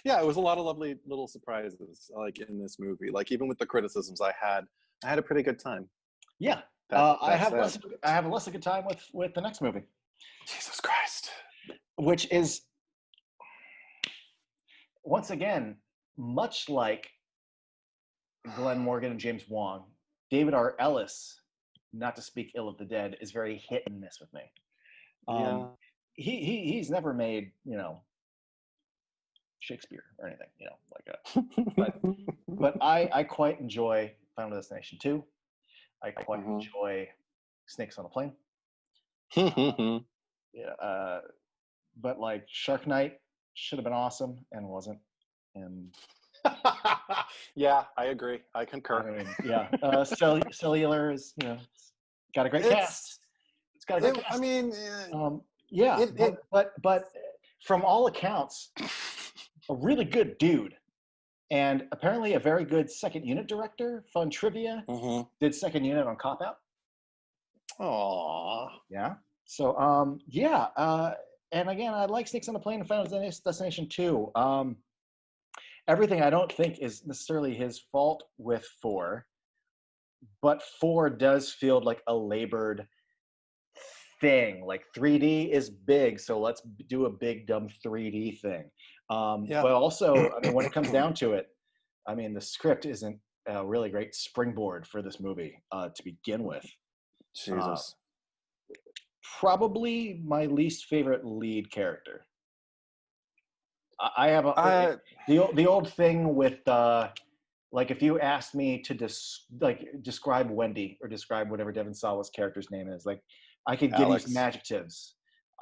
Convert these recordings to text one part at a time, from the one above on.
Yeah, it was a lot of lovely little surprises, like in this movie. Like even with the criticisms I had a pretty good time. Yeah, That I have said. less of a good time with the next movie, Jesus Christ. which is once again much like Glenn Morgan and James Wong. David R. Ellis, not to speak ill of the dead, is very hit and miss with me. Yeah. He's never made Shakespeare or anything, like a. But I quite enjoy Final Destination 2. I quite enjoy Snakes on a Plane. Yeah, but like Shark Night should have been awesome and wasn't. And yeah, I agree. I concur. I mean, yeah, Cellular is it's got a great cast. It's got a great cast. I mean, yeah, but from all accounts, a really good dude, and apparently a very good second unit director. Fun trivia: did second unit on Cop Out. Aww. Yeah. So and again, I like Snakes on a Plane and Final Destination 2. Everything I don't think is necessarily his fault with 4, but 4 does feel like a labored thing. Like 3D is big, so let's do a big dumb 3D thing. But also, I mean, when it comes down to it, I mean, the script isn't a really great springboard for this movie to begin with. Jesus. Probably my least favorite lead character. I have the old thing with like if you asked me to describe Wendy or describe whatever Devon Sawa's character's name is, like I could give you some adjectives.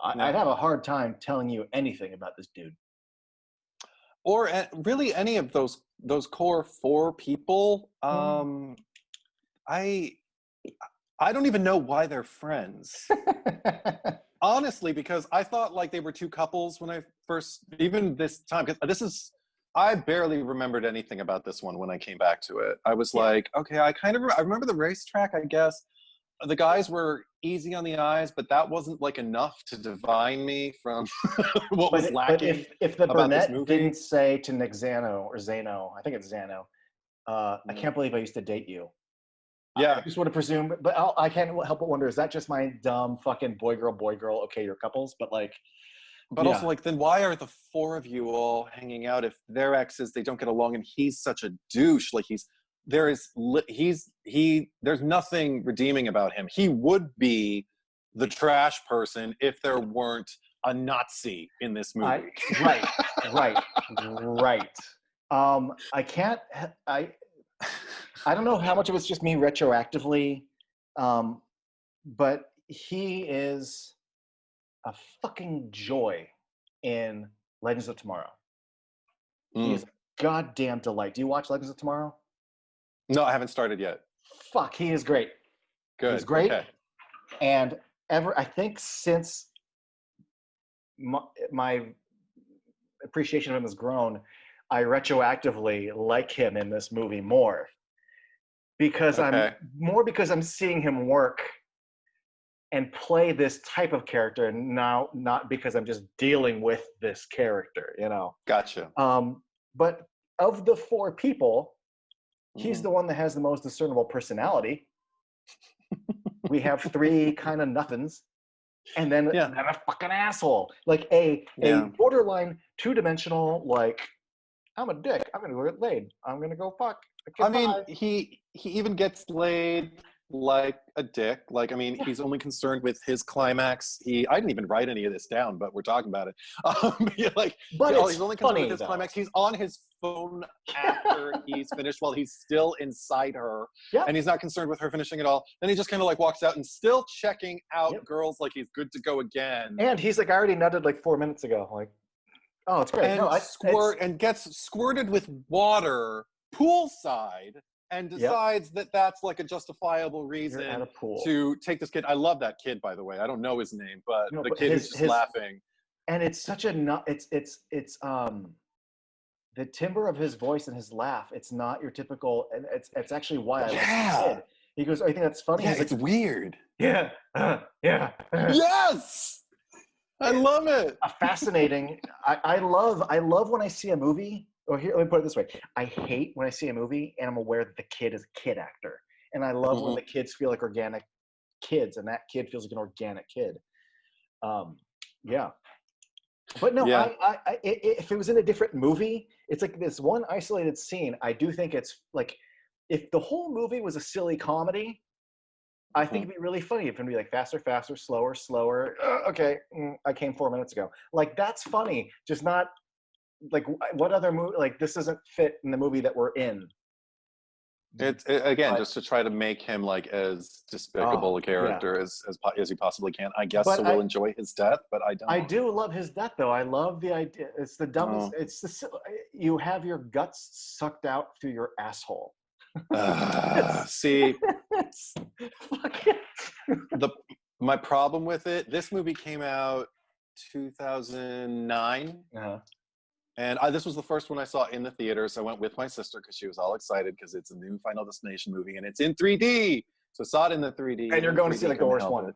I'd have a hard time telling you anything about this dude. Or really any of those core 4 people. I don't even know why they're friends. Honestly, because I thought like they were 2 couples when I first, even this time, because I barely remembered anything about this one when I came back to it. I was like, okay, I remember the racetrack, I guess. The guys were easy on the eyes, but that wasn't like enough to divine me from what was lacking. But if the about brunette this movie. didn't say to Nick Zano, I think it's Zano, I can't believe I used to date you. Yeah. I just would have presumed, but I can't help but wonder, is that just my dumb fucking boy, girl, okay, you're couples, but like. But also, like, then why are the 4 of you all hanging out if their exes, they don't get along and he's such a douche? Like, there's nothing redeeming about him. He would be the trash person if there weren't a Nazi in this movie. Right. I don't know how much of it's just me retroactively, but he is a fucking joy in Legends of Tomorrow. He is a goddamn delight. Do you watch Legends of Tomorrow? No, I haven't started yet. Fuck, he is great. Good. He's great. Okay. And I think since my appreciation of him has grown, I retroactively like him in this movie more. Because I'm seeing him work and play this type of character now, not because I'm just dealing with this character, Gotcha. But of the 4 people, he's the one that has the most discernible personality. We have 3 kind of nothings, and then a fucking asshole, like a borderline 2-dimensional, like I'm a dick. I'm gonna go get laid. I'm gonna go fuck. I mean, he even gets laid like a dick. Like, I mean, he's only concerned with his climax. I didn't even write any of this down, but we're talking about it. He's only concerned with his climax. He's on his phone after he's finished while he's still inside her. Yep. And he's not concerned with her finishing at all. Then he just kind of like walks out and still checking out girls like he's good to go again. And he's like, I already nutted like 4 minutes ago. Like, oh, it's great. And and gets squirted with water poolside and decides that that's like a justifiable reason to take this kid. I love that kid, by the way. I don't know his name, but the kid is just laughing. And it's such a it's the timbre of his voice and his laugh. It's not your typical, and it's actually why I like the kid. He goes, I think that's funny. Yeah, it's weird. Yeah. Yes. I love it. A fascinating. I love when I see a movie. Or here, let me put it this way: I hate when I see a movie and I'm aware that the kid is a kid actor, and I love when the kids feel like organic kids, and that kid feels like an organic kid. Yeah. But no, Yeah. if it was in a different movie, it's like this one isolated scene. I do think it's like, if the whole movie was a silly comedy, I think it'd be really funny. If it'd be like faster, faster, slower, slower. Okay, I came 4 minutes ago. Like, that's funny. Just not like, what other movie? Like, this doesn't fit in the movie that we're in. It's again, But just to try to make him like as despicable a yeah. character as he possibly can. I guess But so. We'll enjoy his death, but I don't. I do love his death, though. I love the idea. It's the dumbest. Oh. It's the you have your guts sucked out through your asshole. See, It's fucking. my problem with it. This movie came out 2009. And this was the first one I saw in the theater, so I went with my sister because she was all excited because it's a new Final Destination movie and it's in 3D. So I saw it in the 3D. And you're going to see like the worst one.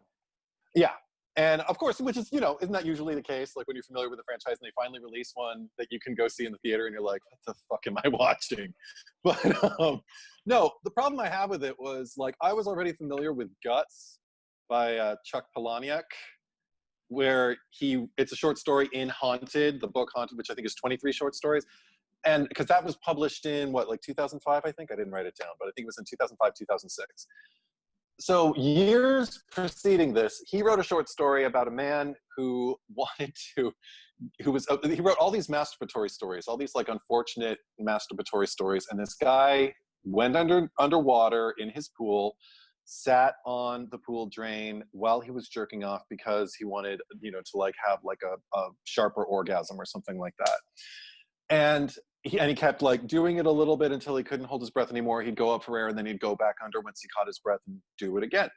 Yeah. And of course, which is, isn't that usually the case? Like when you're familiar with the franchise and they finally release one that you can go see in the theater and you're like, what the fuck am I watching? But no, the problem I have with it was like, I was already familiar with Guts by Chuck Palahniuk, where it's a short story in Haunted, the book Haunted, which I think is 23 short stories. And because that was published in like 2005, I think. I didn't write it down, but I think it was in 2005, 2006. So years preceding this, he wrote a short story about a man who he wrote all these masturbatory stories, all these like unfortunate masturbatory stories. And this guy went underwater in his pool, sat on the pool drain while he was jerking off because he wanted, to like have like a sharper orgasm or something like that. And he kept like doing it a little bit until he couldn't hold his breath anymore. He'd go up for air and then he'd go back under once he caught his breath and do it again.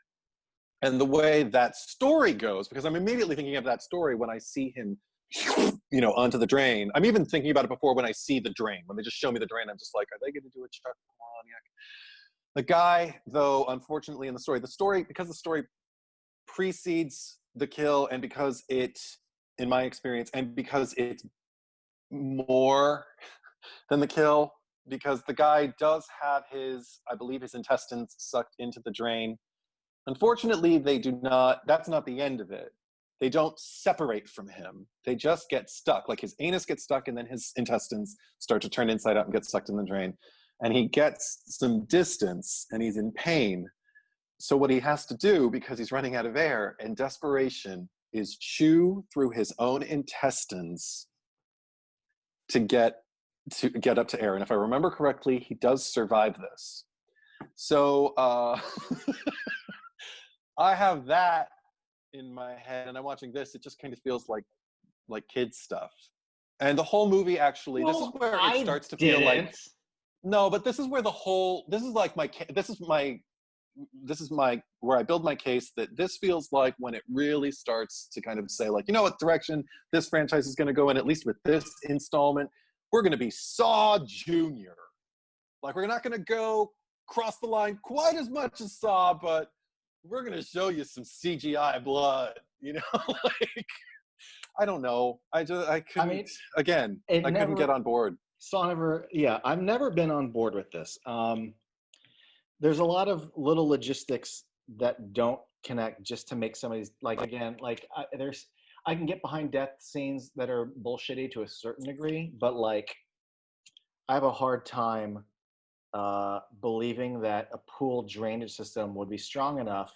And the way that story goes, because I'm immediately thinking of that story when I see him, onto the drain. I'm even thinking about it before when I see the drain. When they just show me the drain, I'm just like, are they going to do a Chuck Palahniuk? The guy, though, unfortunately, in because the story precedes the kill, and because it, in my experience, and because it's more than the kill, because the guy does have I believe his intestines sucked into the drain. Unfortunately, that's not the end of it. They don't separate from him. They just get stuck. Like his anus gets stuck and then his intestines start to turn inside out and get sucked in the drain. And he gets some distance and he's in pain. So what he has to do, because he's running out of air in desperation, is chew through his own intestines to get up to air. And if I remember correctly, he does survive this. So I have that in my head, and I'm watching this. It just kind of feels like kids stuff. And the whole movie, actually, this is where it starts to feel like. No, but this is where this is where I build my case that this feels like when it really starts to kind of say like, what direction this franchise is going to go in, at least with this installment, we're going to be Saw Junior. Like, we're not going to go cross the line quite as much as Saw, but we're going to show you some CGI blood, like, I don't know. I couldn't get on board. Saw never, yeah, I've never been on board with this. There's a lot of little logistics that don't connect just to make somebody's, like, again, like I can get behind death scenes that are bullshitty to a certain degree, but like I have a hard time believing that a pool drainage system would be strong enough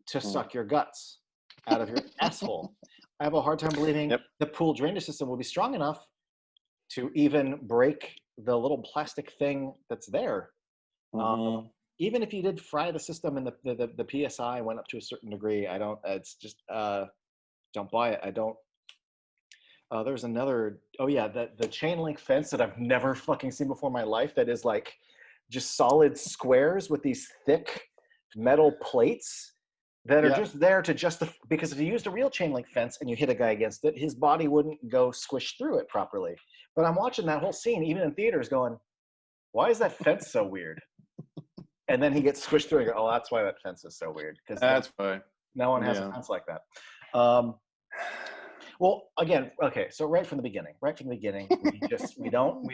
to suck your guts out of your asshole. I have a hard time believing the pool drainage system will be strong enough to even break the little plastic thing that's there. Even if you did fry the system and the PSI went up to a certain degree, don't buy it. I don't. There's another, the chain link fence that I've never fucking seen before in my life that is like just solid squares with these thick metal plates that are just there to justify, because if you used a real chain link fence and you hit a guy against it, his body wouldn't go squish through it properly. But I'm watching that whole scene, even in theaters, going, why is that fence so weird? And then he gets squished through and go, oh, that's why that fence is so weird. Because that's why no one has a fence like that. Well, again, okay. So right from the beginning, we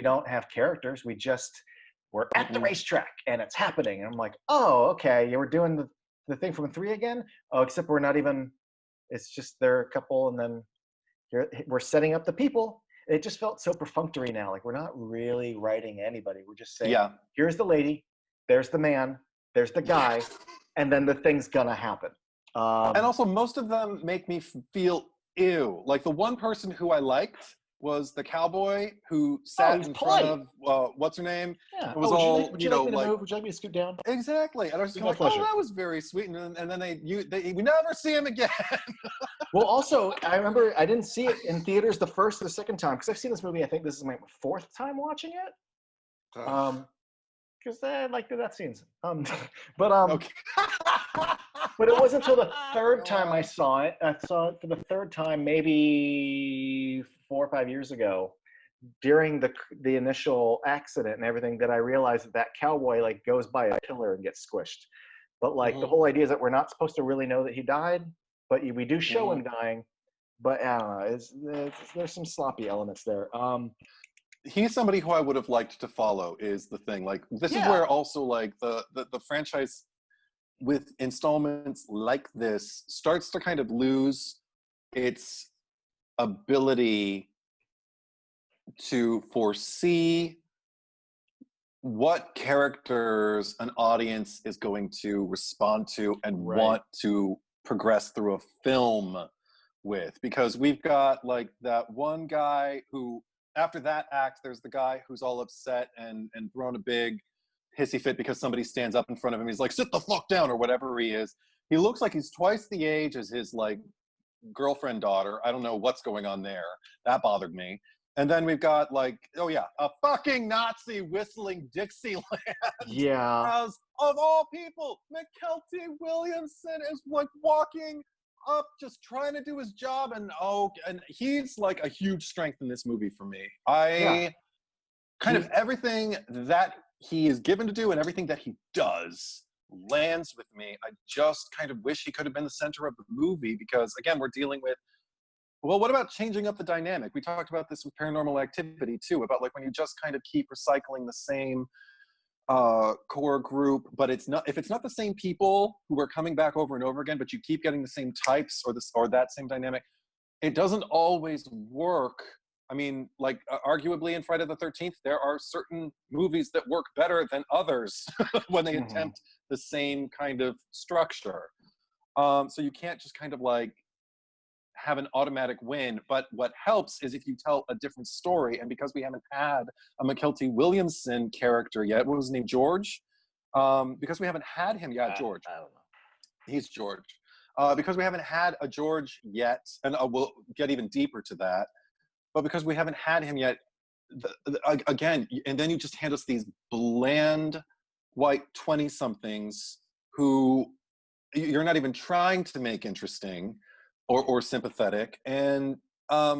don't have characters. We're at the Mm-mm. racetrack and it's happening. And I'm like, oh, okay. You were doing the thing from 3 again. Oh, except we're not even. It's just they're a couple, and then we're setting up the people. It just felt so perfunctory now. Like we're not really writing anybody. We're just saying, Yeah. here's the lady, there's the man, there's the guy, and then the thing's gonna happen. And also, most of them make me feel ew. Like the one person who I liked was the cowboy who Oh, sat he's in front polite. of what's her name? Yeah. It was Oh, all would you like me to move? Would you like me to scoot down? exactly. And I was just It's kind my of like, oh, pleasure. that was very sweet. And then we never see him again. Well, also, I remember I didn't see it in theaters the first or the second time because I've seen this movie. I think this is my 4th time watching it. Because I like the death scenes. But Okay. but it wasn't until the 3rd time I saw it. I saw it for the 3rd time, maybe 4 or 5 years ago, during the initial accident and everything, that I realized that cowboy like goes by a pillar and gets squished. But like the Mhm, whole idea is that we're not supposed to really know that he died, but we do show mhm. him dying. But I don't know. There's some sloppy elements there. He's somebody who I would have liked to follow. Is the thing. Like this is Yeah. where also like the franchise with installments like this starts to kind of lose its ability to foresee what characters an audience is going to respond to and Right. want to progress through a film with, because we've got like that one guy who after that act there's the guy who's all upset and thrown a big hissy fit because somebody stands up in front of him. He's like, sit the fuck down, or whatever he is. He looks like he's twice the age as his like girlfriend daughter. I don't know what's going on there. That bothered me. And then we've got like, oh yeah, a fucking Nazi whistling Dixieland. Yeah. As of all people, McKelty Williamson is like walking up, just trying to do his job, and he's like a huge strength in this movie for me. Yeah. I kind of He's everything that he is given to do and everything that he does lands with me. I just kind of wish he could have been the center of the movie, because again, we're dealing with, well, what about changing up the dynamic? We talked about this with Paranormal Activity too, about like when you just kind of keep recycling the same core group, but it's not, if it's not the same people who are coming back over and over again, but you keep getting the same types or that same dynamic, it doesn't always work. I mean, like arguably in Friday the 13th, there are certain movies that work better than others when they mhm. attempt the same kind of structure. So you can't just kind of like have an automatic win. But what helps is if you tell a different story. And because we haven't had a McKelty Williamson character yet, what was his name? George? Because we haven't had him yet, George. I don't know. He's George. Because we haven't had a George yet, and we'll get even deeper to that, but because we haven't had him yet, again, and then you just hand us these bland white 20-somethings who you're not even trying to make interesting or sympathetic. And I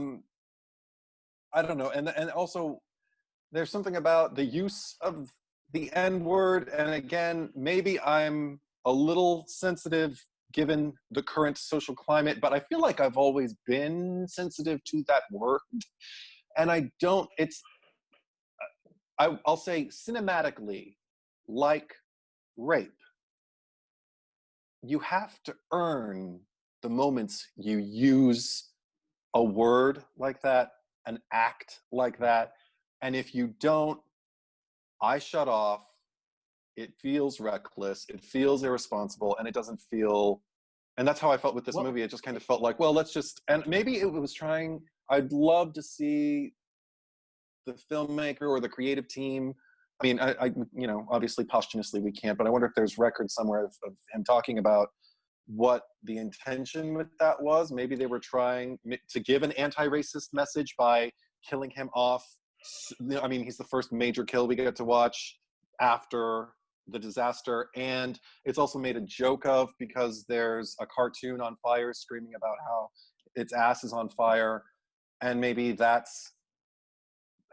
don't know. And also, there's something about the use of the N word. And again, maybe I'm a little sensitive given the current social climate, but I feel like I've always been sensitive to that word. And I don't, I'll say cinematically, like rape, you have to earn the moments you use a word like that, an act like that. And if you don't, I shut off. It feels reckless, it feels irresponsible, and it doesn't feel, and that's how I felt with this Well, movie. It just kind of felt like, well, let's just, and maybe it was trying, I'd love to see the filmmaker or the creative team. I mean, obviously posthumously we can't, but I wonder if there's record somewhere of him talking about what the intention with that was. Maybe they were trying to give an anti-racist message by killing him off. I mean, he's the first major kill we get to watch after the disaster, and it's also made a joke of because there's a cartoon on fire screaming about how its ass is on fire, and maybe that's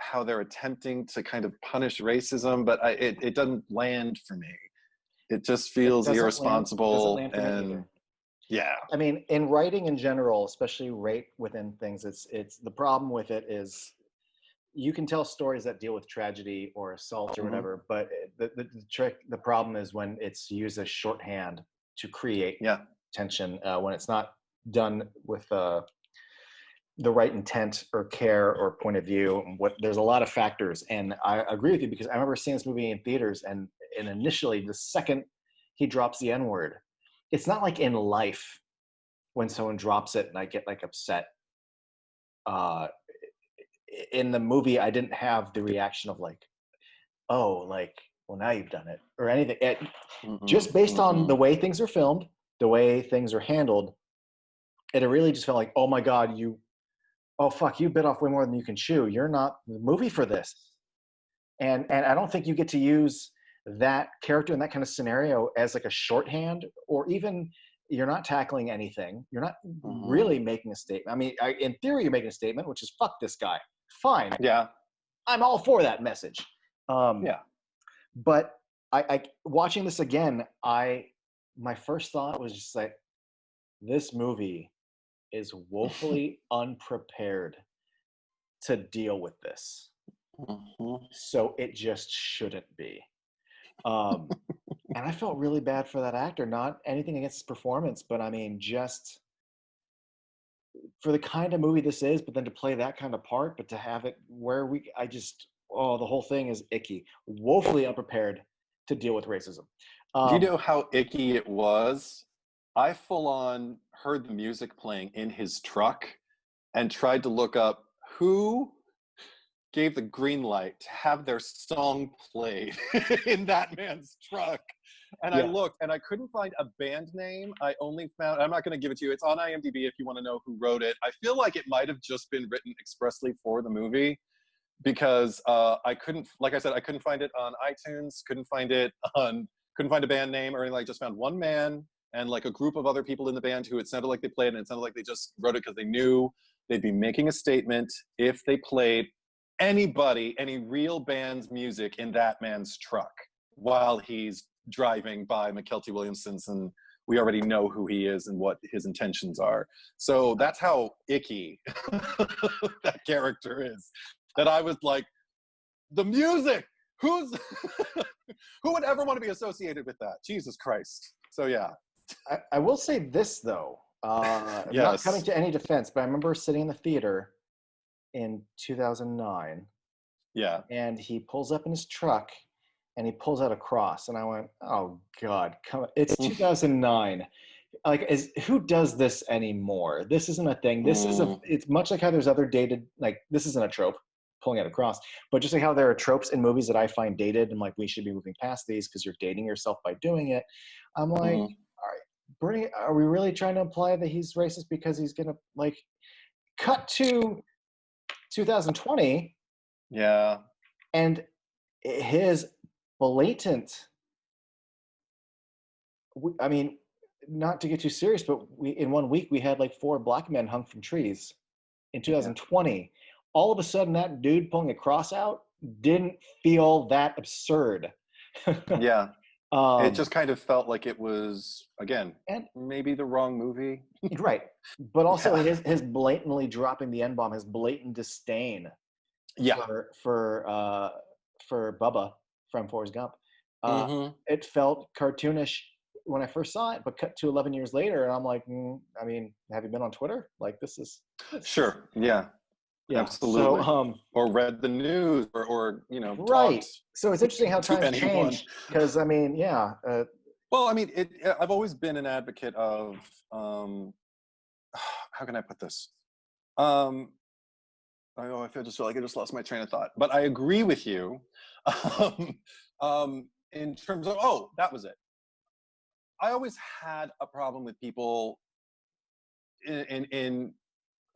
how they're attempting to kind of punish racism, but it doesn't land for me. It just it feels doesn't land irresponsible for me and either. Yeah. I mean, in writing in general, especially right within things, it's the problem with it is you can tell stories that deal with tragedy or assault or Mhm. whatever, but the problem is when it's used as shorthand to create Yeah. tension, when it's not done with the right intent or care or point of view. There's a lot of factors, and I agree with you because I remember seeing this movie in theaters, and initially the second he drops the N word, it's not like in life when someone drops it and I get like upset. Uh, in the movie, I didn't have the reaction of like, oh, like, well, now you've done it or anything. Mhm. Just based on the Mhm. way things are filmed, the way things are handled, it really just felt like, oh my God, oh fuck, you bit off way more than you can chew. You're not the movie for this. And I don't think you get to use that character in that kind of scenario as like a shorthand, or even you're not tackling anything. You're not really Mhm. making a statement. I mean, in theory, you're making a statement, which is fuck this guy. Fine, Yeah. I'm all for that message. Um, Yeah. but I watching this again, my first thought was just like, this movie is woefully unprepared to deal with this. Mhm. So it just shouldn't be. Um, and I felt really bad for that actor. Not anything against his performance, but I mean, just for the kind of movie this is, but then to play that kind of part, but to have it where oh, the whole thing is icky, woefully unprepared to deal with racism. Do you Um, know how icky it was? I full on heard the music playing in his truck and tried to look up who gave the green light to have their song played in that man's truck. And I yeah, looked and I couldn't find a band name. I only found, I'm not going to give it to you. It's on IMDb if you want to know who wrote it. I feel like it might have just been written expressly for the movie because I couldn't, like I said, I couldn't find it on iTunes, couldn't find a band name or anything. I just found one man and like a group of other people in the band who it sounded like they played, and it sounded like they just wrote it because they knew they'd be making a statement if they played any real band's music in that man's truck while he's driving by McKelty Williamson's, and we already know who he is and what his intentions are. So that's how icky that character is. That I was like, the music. Who's who would ever want to be associated with that? Jesus Christ. So yeah. I will say this though. I'm not coming Yes. to any defense, but I remember sitting in the theater in 2009, Yeah. and he pulls up in his truck and he pulls out a cross, and I went, oh God, come on. It's 2009. Like, who does this anymore? This isn't a thing. It's much like how there's other dated, like, this isn't a trope, pulling out a cross, but just like how there are tropes in movies that I find dated and like we should be moving past these because you're dating yourself by doing it. I'm like, all right, Bernie, are we really trying to imply that he's racist because he's gonna like cut to 2020 Yeah. and his blatant, I mean, not to get too serious, but in 1 week we had like 4 black men hung from trees in Yeah. 2020. All of a sudden, that dude pulling a cross out didn't feel that absurd. Yeah. It um, just kind of felt like it was, again, and maybe the wrong movie. right, but also Yeah. his blatantly dropping the N bomb, his blatant disdain Yeah. for Bubba from Forrest Gump. Uh, Mm-hmm. it felt cartoonish when I first saw it, but cut to 11 years later, and I'm like, I mean, have you been on Twitter? Like, this is Sure. Yeah. yeah. So, Absolutely. Or read the news or talked right. So it's interesting how to times anyone. change because I mean, yeah, Well, I mean, I've always been an advocate of, how can I put this? Um, I just feel like I just lost my train of thought. But I agree with you um, in terms of, oh, that was it. I always had a problem with people in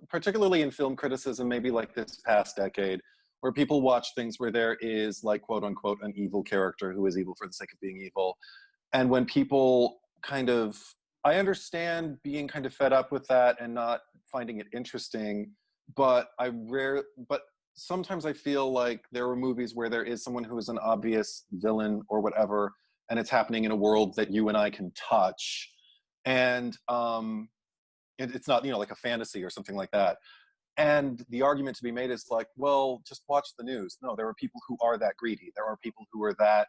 particularly in film criticism, maybe like this past decade, where people watch things where there is like quote unquote an evil character who is evil for the sake of being evil. And when people kind of, I understand being kind of fed up with that and not finding it interesting, but but sometimes I feel like there are movies where there is someone who is an obvious villain or whatever, and it's happening in a world that you and I can touch. and it's not, you know, like a fantasy or something like that. And the argument to be made is like, well, just watch the news. No, there are people who are that greedy. There are people who are that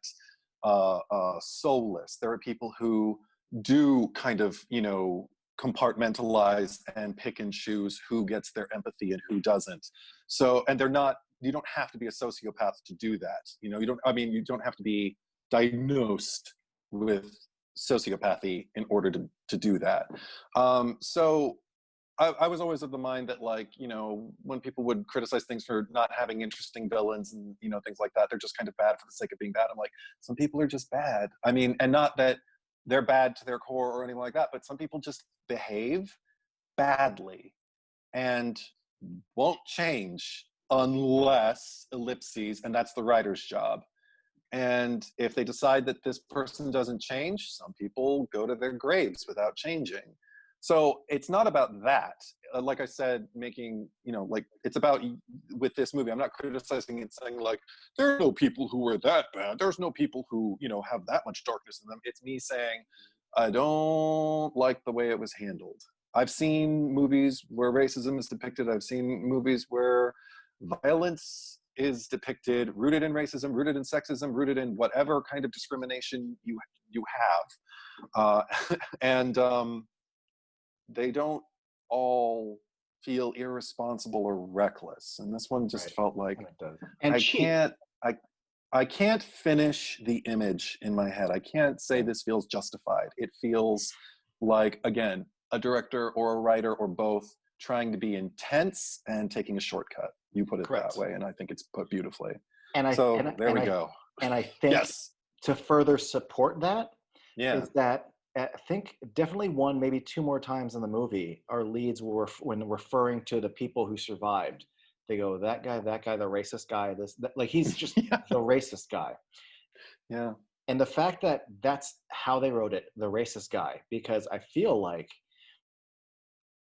soulless. There are people who do kind of, you know, compartmentalize and pick and choose who gets their empathy and who doesn't. So, and they're not, you don't have to be a sociopath to do that. You know, you don't, I mean, you don't have to be diagnosed with sociopathy in order to do that. So I was always of the mind that, like, you know, when people would criticize things for not having interesting villains and, you know, things like that, they're just kind of bad for the sake of being bad. I'm like, some people are just bad. I mean, and not that they're bad to their core or anything like that, but some people just behave badly and won't change unless ellipses, and that's the writer's job. And if they decide that this person doesn't change, some people go to their graves without changing. So it's not about that. Like I said, making, you know, like, it's about, with this movie, I'm not criticizing it saying like, there are no people who are that bad. There's no people who, you know, have that much darkness in them. It's me saying, I don't like the way it was handled. I've seen movies where racism is depicted. I've seen movies where violence is depicted, rooted in racism, rooted in sexism, rooted in whatever kind of discrimination you have. And they don't all feel irresponsible or reckless. And this one just felt like, and I can't finish the image in my head. I can't say this feels justified. It feels like, again, a director or a writer or both trying to be intense and taking a shortcut. You put it that way, and I think it's put beautifully. And there we go. And I think yes. to further support that, yeah, is that I think definitely one, maybe two more times in the movie, our leads were, when referring to the people who survived, they go, that guy, the racist guy, like, he's just the racist guy. Yeah. And the fact that that's how they wrote it, the racist guy, because I feel like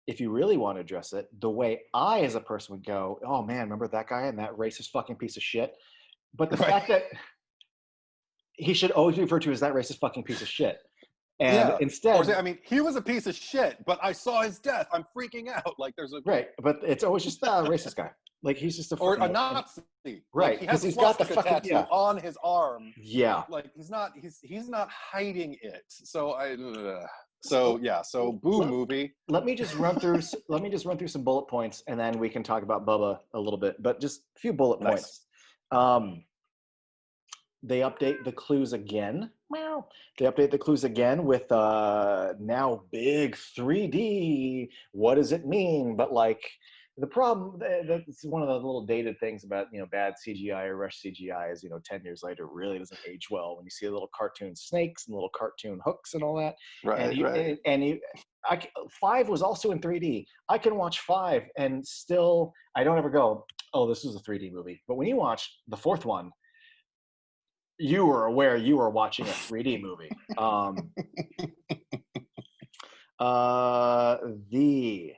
if you really want to address it, the way I, as a person, would go, oh man, remember that guy and that racist fucking piece of shit? But the fact that he should always be referred to as that racist fucking piece of shit. And instead, or say, I mean, he was a piece of shit, but I saw his death. I'm freaking out. Like, there's a but it's always just a racist guy. Like, he's just or a Nazi, right? Like, he has he's got the fucking tattoo on his arm. Yeah, like he's not hiding it. So so boo movie. Let me just run through some bullet points, and then we can talk about Bubba a little bit. But just a few bullet points. They update the clues again. Meow. They update the clues again with now big 3D. What does it mean? But like, the problem, it's one of the little dated things about, you know, bad CGI or rush CGI is, you know, 10 years later, it really doesn't age well when you see little cartoon snakes and little cartoon hooks and all that. Right. And 5 was also in 3D. I can watch 5 and still, I don't ever go, oh, this is a 3D movie. But when you watch the 4th one, you were aware you were watching a 3D movie. The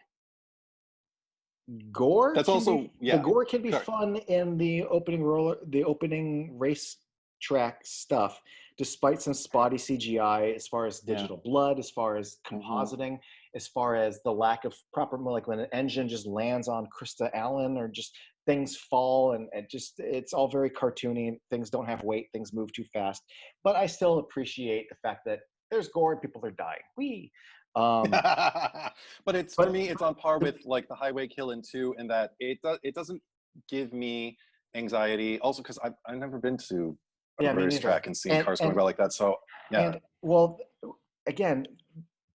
gore. The gore can be fun in the opening race track stuff, despite some spotty CGI as far as digital blood, as far as compositing, as far as the lack of proper, like when an engine just lands on Krista Allen, or just things fall, and it's all very cartoony. Things don't have weight. Things move too fast. But I still appreciate the fact that there's gore and people are dying. But for me, it's on par with like the Highway Kill in 2, in that it doesn't give me anxiety. Also, because I've never been to a racetrack and seen cars going by like that. So And, well, again,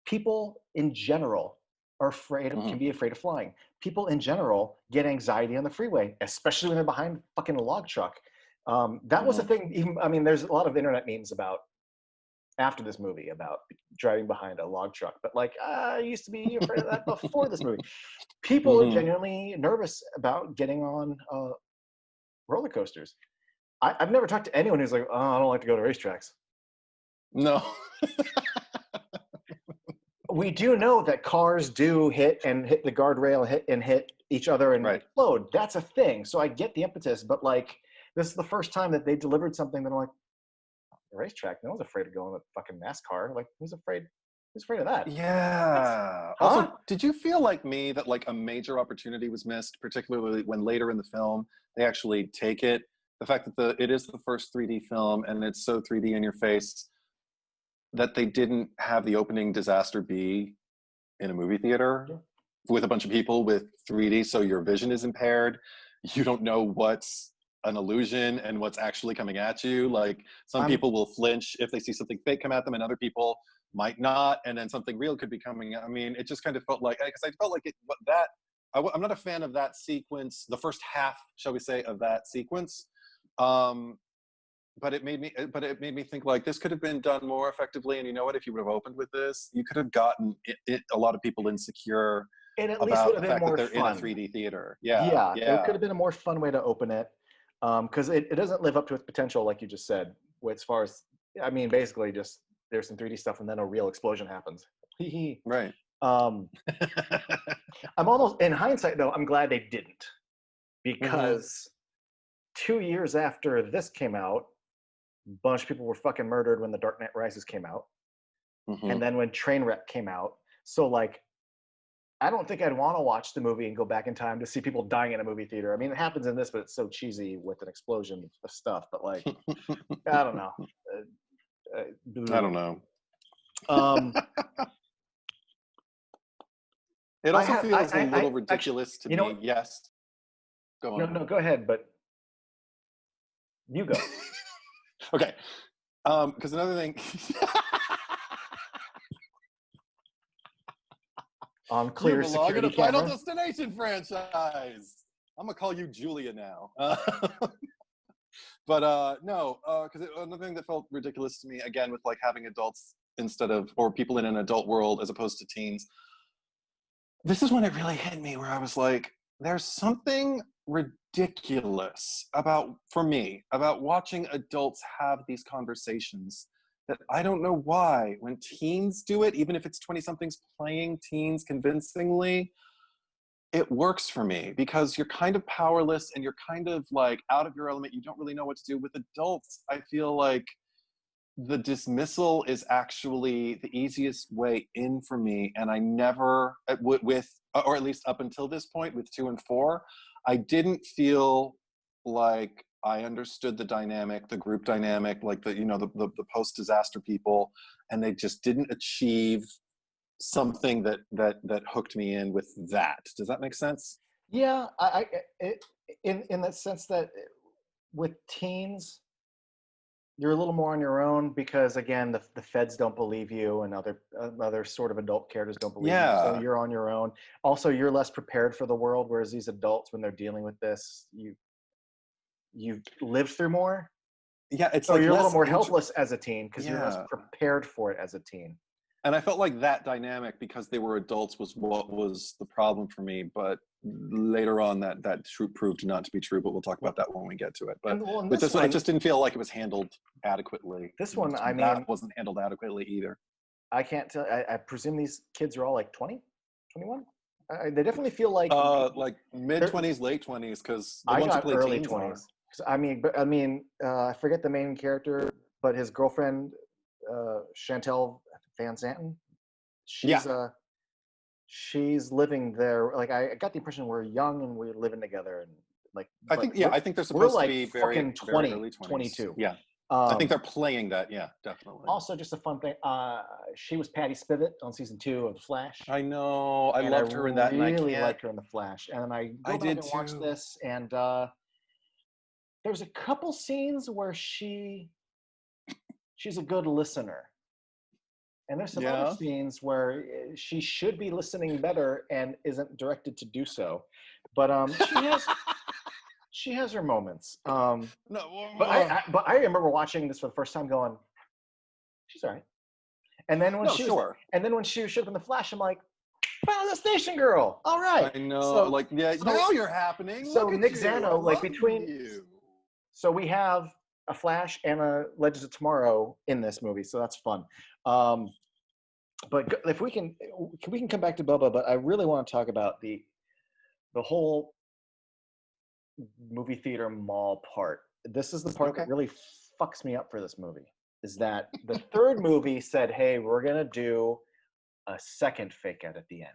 people in general are can be afraid of flying. People in general get anxiety on the freeway, especially when they're behind fucking a log truck. That was a thing. Even, I mean, there's a lot of internet memes about after this movie about driving behind a log truck, but like, I used to be afraid of that before this movie. People are genuinely nervous about getting on roller coasters. I've never talked to anyone who's like, oh, I don't like to go to racetracks. No. We do know that cars do hit the guardrail, hit each other and explode. That's a thing. So I get the impetus, but like, this is the first time that they delivered something that I'm like, the racetrack, no one's afraid of going with fucking NASCAR. Like, who's afraid Who's afraid of that? Yeah. Huh? Also, did you feel like me that like a major opportunity was missed, particularly when later in the film they actually take it? The fact that it is the first 3D film and it's so 3D in your face that they didn't have the opening disaster be in a movie theater with a bunch of people with 3D, so your vision is impaired. You don't know what's an illusion and what's actually coming at you. Like some people will flinch if they see something fake come at them, and other people might not. And then something real could be coming. I mean, it just kind of felt like, because I felt like I'm not a fan of that sequence, the first half, shall we say, of that sequence. But it made me think like this could have been done more effectively. And you know what? If you would have opened with this, you could have gotten a lot of people insecure It at least would have the been fact that more they're in a fun. 3D theater. Yeah, it could have been a more fun way to open it, because it doesn't live up to its potential, like you just said. As far as, I mean, basically just there's some 3D stuff and then a real explosion happens. Right. I'm almost, in hindsight though, I'm glad they didn't, because 2 years after this came out, a bunch of people were fucking murdered when The Dark Knight Rises came out, and then when Trainwreck came out. So like, I don't think I'd want to watch the movie and go back in time to see people dying in a movie theater. I mean, it happens in this, but it's so cheesy with an explosion of stuff. But like, I don't know. I don't know. It also feels a little ridiculous to me. Yes. Go on. No, go ahead, but you go. Okay. Because another thing. On clear security in a camera. Final Destination franchise. I'm gonna call you Julia now. But no, because another thing that felt ridiculous to me, again, with like having adults or people in an adult world as opposed to teens. This is when it really hit me, where I was like, there's something ridiculous about watching adults have these conversations that I don't know why, when teens do it, even if it's 20-somethings playing teens convincingly, it works for me, because you're kind of powerless and you're kind of like out of your element. You don't really know what to do. With adults, I feel like the dismissal is actually the easiest way in for me. And I never, or at least up until this point with 2 and 4, I didn't feel like I understood the dynamic, the group dynamic, like the post-disaster people, and they just didn't achieve something that hooked me in with that. Does that make sense? Yeah, in the sense that with teens, you're a little more on your own, because again, the feds don't believe you, and other sort of adult characters don't believe you, so you're on your own. Also, you're less prepared for the world, whereas these adults, when they're dealing with this, you've lived through more. Yeah, it's so like you're a little more helpless as a teen, because you're less prepared for it as a teen. And I felt like that dynamic, because they were adults, was what was the problem for me. But later on, that proved not to be true. But we'll talk about that when we get to it. But with this one, I just didn't feel like it was handled adequately. This one, I mean, that wasn't handled adequately either. I can't tell. I presume these kids are all like 20, 21. They definitely feel like mid-20s, late 20s, because the I ones who got play early teens 20s. I mean, I forget the main character, but his girlfriend, Chantel Van Zanten, she's living there. Like, I got the impression we're young and we're living together, and like, I think they're supposed to be very, fucking 20, very early 20s. 22. Yeah. I think they're playing that. Yeah, definitely. Also, just a fun thing. She was Patty Spivot on season 2 of The Flash. I know. I loved her in that. I really liked her in The Flash. And I go back and watch this, and there's a couple scenes where she's a good listener. And there's some other scenes where she should be listening better and isn't directed to do so. But she has her moments. But I remember watching this for the first time, going, "She's all right." And then when she showed up in The Flash, I'm like, "Final Destination girl, all right." I know. Now you're happening. So Nick Zano, like between you. So we have a Flash and a Legends of Tomorrow in this movie, so that's fun. But if we can come back to Bubba, but I really want to talk about the whole movie theater mall part. This is the part that really fucks me up for this movie, is that the third movie said, "Hey, we're gonna do a second fake out at the end.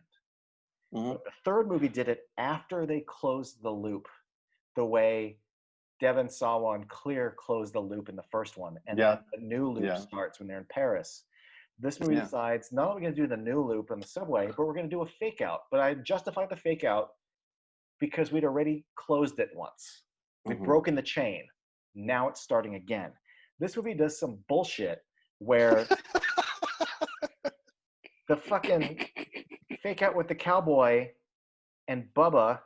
Mhm. But the third movie did it after they closed the loop, the way Devon Sawa and Clear closed the loop in the first one, and Yeah. then the new loop Yeah. starts when they're in Paris. This movie Yeah. decides, not only are we going to do the new loop on the subway, but we're going to do a fake out. But I justified the fake out because we'd already closed it once. We'd Mhm. broken the chain. Now it's starting again. This movie does some bullshit where the fucking fake out with the cowboy and Bubba,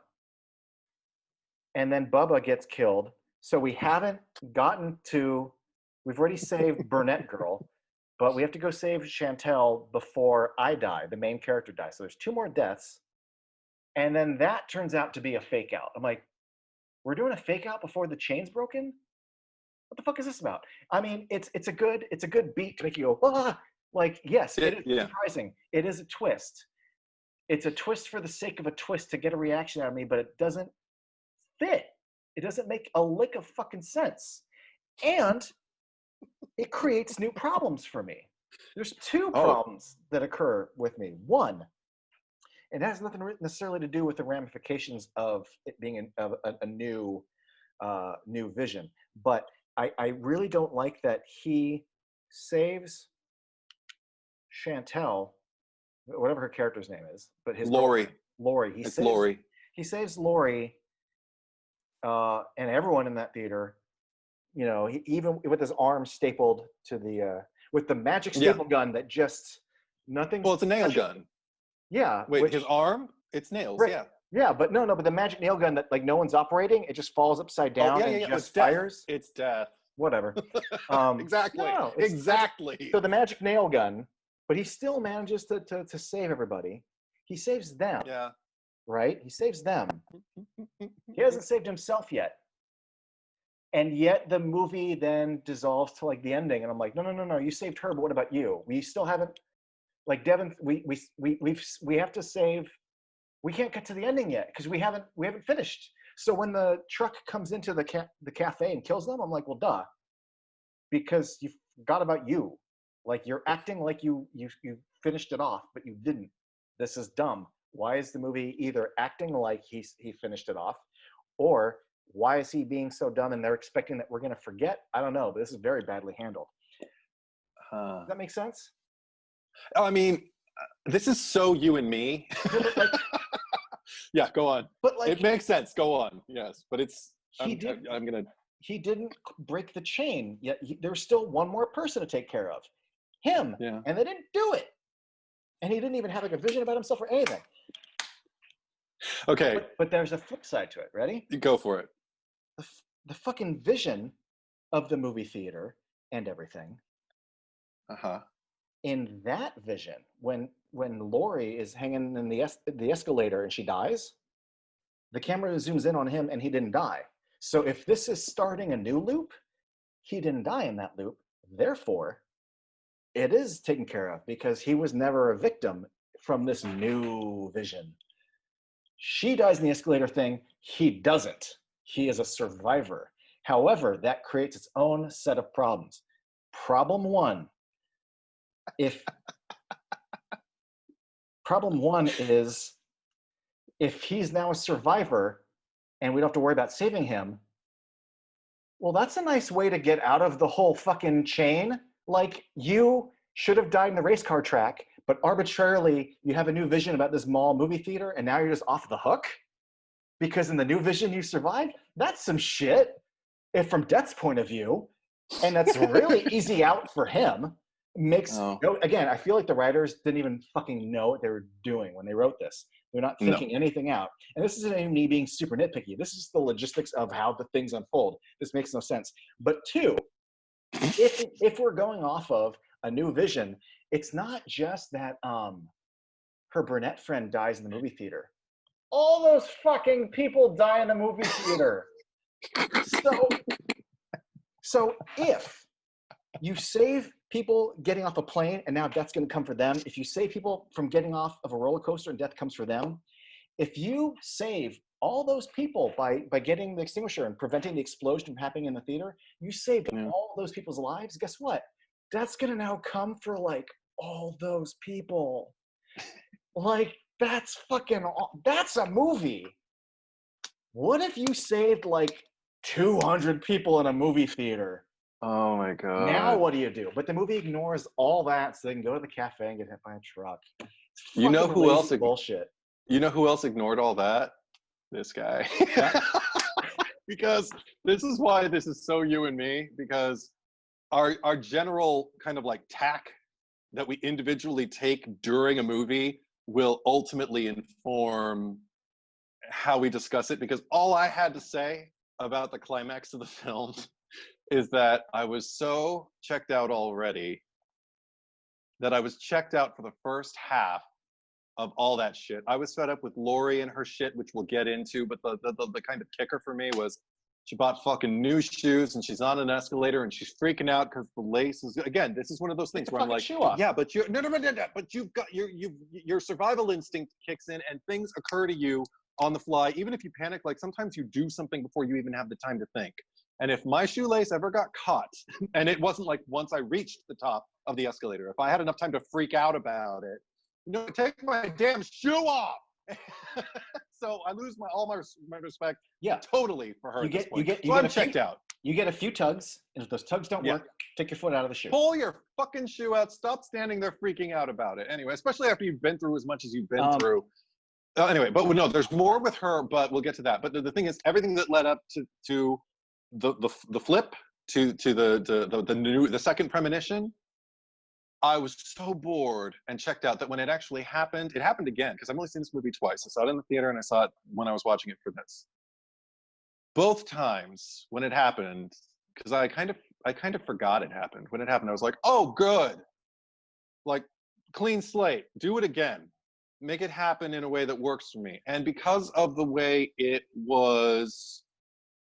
and then Bubba gets killed. So we haven't gotten to, we've already saved Burnett Girl, but we have to go save Chantel before I die, the main character dies. So there's 2 more deaths. And then that turns out to be a fake out. I'm like, we're doing a fake out before the chain's broken? What the fuck is this about? I mean, it's a good beat to make you go, ah! Like, yes, it is Yeah. surprising. It is a twist. It's a twist for the sake of a twist to get a reaction out of me, but it doesn't fit. It doesn't make a lick of fucking sense. And it creates new problems for me. There's 2 Oh. problems that occur with me. One, it has nothing necessarily to do with the ramifications of it being a new vision, but I really don't like that he saves Chantel, whatever her character's name is, but his Lori. Lori. It's Lori. He saves Lori and everyone in that theater. You know, even with his arm stapled to the with the magic staple gun that just nothing. Well, it's a nail gun. Yeah. Wait, his arm? It's nails. Right, Yeah. Yeah, but no, but the magic nail gun that like no one's operating, it just falls upside down and just fires. It's death. Whatever. Exactly. No, exactly. So the magic nail gun, but he still manages to save everybody. He saves them. Yeah. Right? He saves them. He hasn't saved himself yet. And yet the movie then dissolves to like the ending, and I'm like, no, you saved her, but what about you? We still haven't, like Devin, we have to save. We can't get to the ending yet because we haven't finished. So when the truck comes into the cafe and kills them, I'm like, well, duh, because you forgot about you. Like you're acting like you finished it off, but you didn't. This is dumb. Why is the movie either acting like he finished it off, or why is he being so dumb and they're expecting that we're going to forget? I don't know, but this is very badly handled. Does that make sense? I mean, this is so you and me. Like, yeah, go on. But like, it makes sense. Go on. Yes, but it's. He didn't break the chain yet. There's still one more person to take care of, him. Yeah. And they didn't do it. And he didn't even have like a vision about himself or anything. Okay. But there's a flip side to it. Ready? Go for it. The fucking vision of the movie theater and everything. In that vision, when Lori is hanging in the escalator and she dies, the camera zooms in on him and he didn't die. So if this is starting a new loop, he didn't die in that loop. Therefore, it is taken care of because he was never a victim from this new vision. She dies in the escalator thing. He doesn't. He is a survivor. However, that creates its own set of problems. Problem one is if he's now a survivor and we don't have to worry about saving him, well, that's a nice way to get out of the whole fucking chain. Like, you should have died in the race car track, but arbitrarily you have a new vision about this mall movie theater and now you're just off the hook because in the new vision you survived. That's some shit if from Death's point of view. And that's really easy out for him. Again, I feel like the writers didn't even fucking know what they were doing when they wrote this. They're not thinking anything out. And this isn't even me being super nitpicky. This is the logistics of how the things unfold. This makes no sense. But two, if we're going off of a new vision, it's not just that her brunette friend dies in the movie theater. All those fucking people die in the movie theater. So if you save people getting off a plane and now death's going to come for them, if you save people from getting off of a roller coaster and death comes for them, if you save all those people by getting the extinguisher and preventing the explosion from happening in the theater, you saved all those people's lives. Guess what? That's going to now come for like all those people. Like, that's a movie. What if you saved like 200 people in a movie theater? Oh my god. Now what do you do? But the movie ignores all that so they can go to the cafe and get hit by a truck. It's You know fucking who else? lazy bullshit. You know who else ignored all that? This guy. Yeah. Because this is why this is so you and me, because our general kind of like tack that we individually take during a movie will ultimately inform how we discuss it, because all I had to say about the climax of the film is that I was so checked out already that I was checked out for the first half of all that shit. I was fed up with Lori and her shit, which we'll get into, but the kind of kicker for me was she bought fucking new shoes and she's on an escalator and she's freaking out because the lace is, again, this is one of those things where I'm like, yeah, but you're, no, but you've got, your survival instinct kicks in and things occur to you on the fly. Even if you panic, like sometimes you do something before you even have the time to think. And if my shoelace ever got caught, and it wasn't like once I reached the top of the escalator, if I had enough time to freak out about it, take my damn shoe off. So I lose all my respect. Yeah, totally for her. I'm checked out. You get a few tugs, and if those tugs don't work, take your foot out of the shoe. Pull your fucking shoe out. Stop standing there freaking out about it. Anyway, especially after you've been through as much as you've been through. Anyway, but no, there's more with her, but we'll get to that. But the thing is, everything that led up to the flip to the second premonition, I was so bored and checked out that when it actually happened, it happened again, because I've only seen this movie twice. I saw it in the theater and I saw it when I was watching it for this. Both times when it happened, because I kind of forgot it happened. When it happened, I was like, oh, good. Like, clean slate. Do it again. Make it happen in a way that works for me. And because of the way it was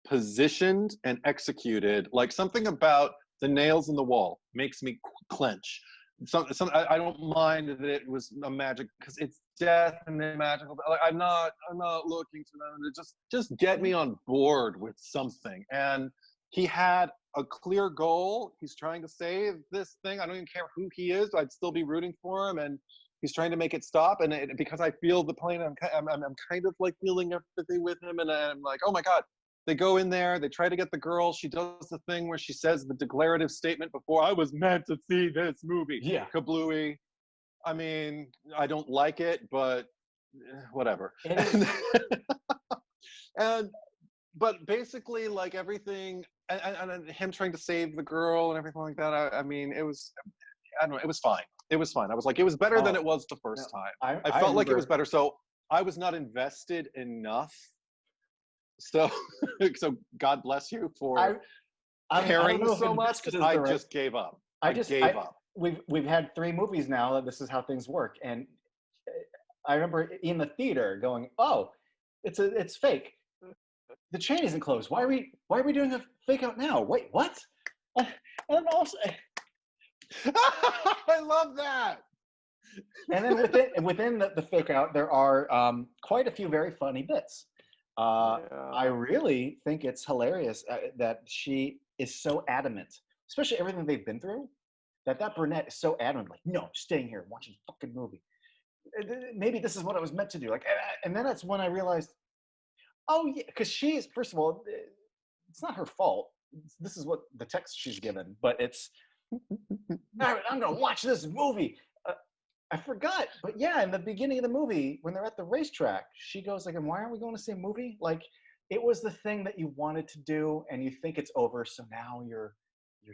positioned and executed, like something about the nails in the wall makes me clench. I don't mind that it was a magic, because it's death and then magical. Like, I'm not looking to them to just get me on board with something. And he had a clear goal. He's trying to save this thing. I don't even care who he is. I'd still be rooting for him. And he's trying to make it stop. And because I feel the pain, I'm kind of like feeling empathy with him. And I'm like, oh my God. They go in there, they try to get the girl. She does the thing where she says the declarative statement before, I was meant to see this movie. Yeah. Kablooey. I mean, I don't like it, but whatever. But basically, like everything, and him trying to save the girl and everything like that, I mean, it was, I don't know, it was fine. It was fine. I was like, it was better than it was the first time. I felt like it was better. So I was not invested enough. So God bless you for caring so much, because I just gave up. I gave up. We've had 3 movies now that this is how things work, and I remember in the theater going, "Oh, it's fake. The chain isn't closed. Why are we doing a fake out now? Wait, what?" And also, I love that. And then within the fake out, there are quite a few very funny bits. I really think it's hilarious that she is so adamant, especially everything they've been through, that brunette is so adamant, like, no, I'm staying here watching a fucking movie. Maybe this is what I was meant to do. Like, and then that's when I realized, oh yeah, because she's, first of all, it's not her fault. This is what the text she's given, but it's, I'm gonna watch this movie. I forgot, but yeah, in the beginning of the movie, when they're at the racetrack, she goes like, "And why aren't we going to see a movie?" Like, it was the thing that you wanted to do, and you think it's over, so now you're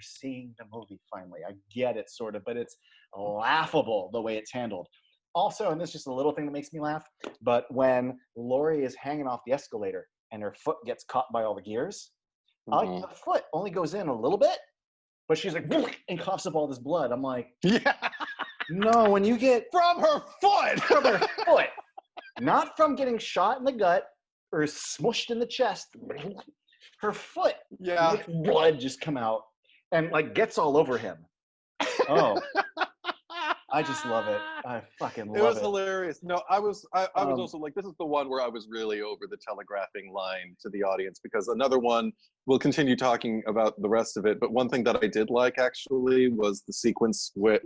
seeing the movie finally. I get it, sort of, but it's laughable the way it's handled. Also, and this is just a little thing that makes me laugh, but when Lori is hanging off the escalator and her foot gets caught by all the gears, the foot only goes in a little bit, but she's like, and coughs up all this blood. I'm like, yeah. No, when you get from her foot, not from getting shot in the gut or smushed in the chest, her foot, blood just come out and like gets all over him. Oh, I just love it. I fucking love it. It was hilarious. No, I was also like, this is the one where I was really over the telegraphing line to the audience, because another one, we'll continue talking about the rest of it, but one thing that I did like actually was the sequence with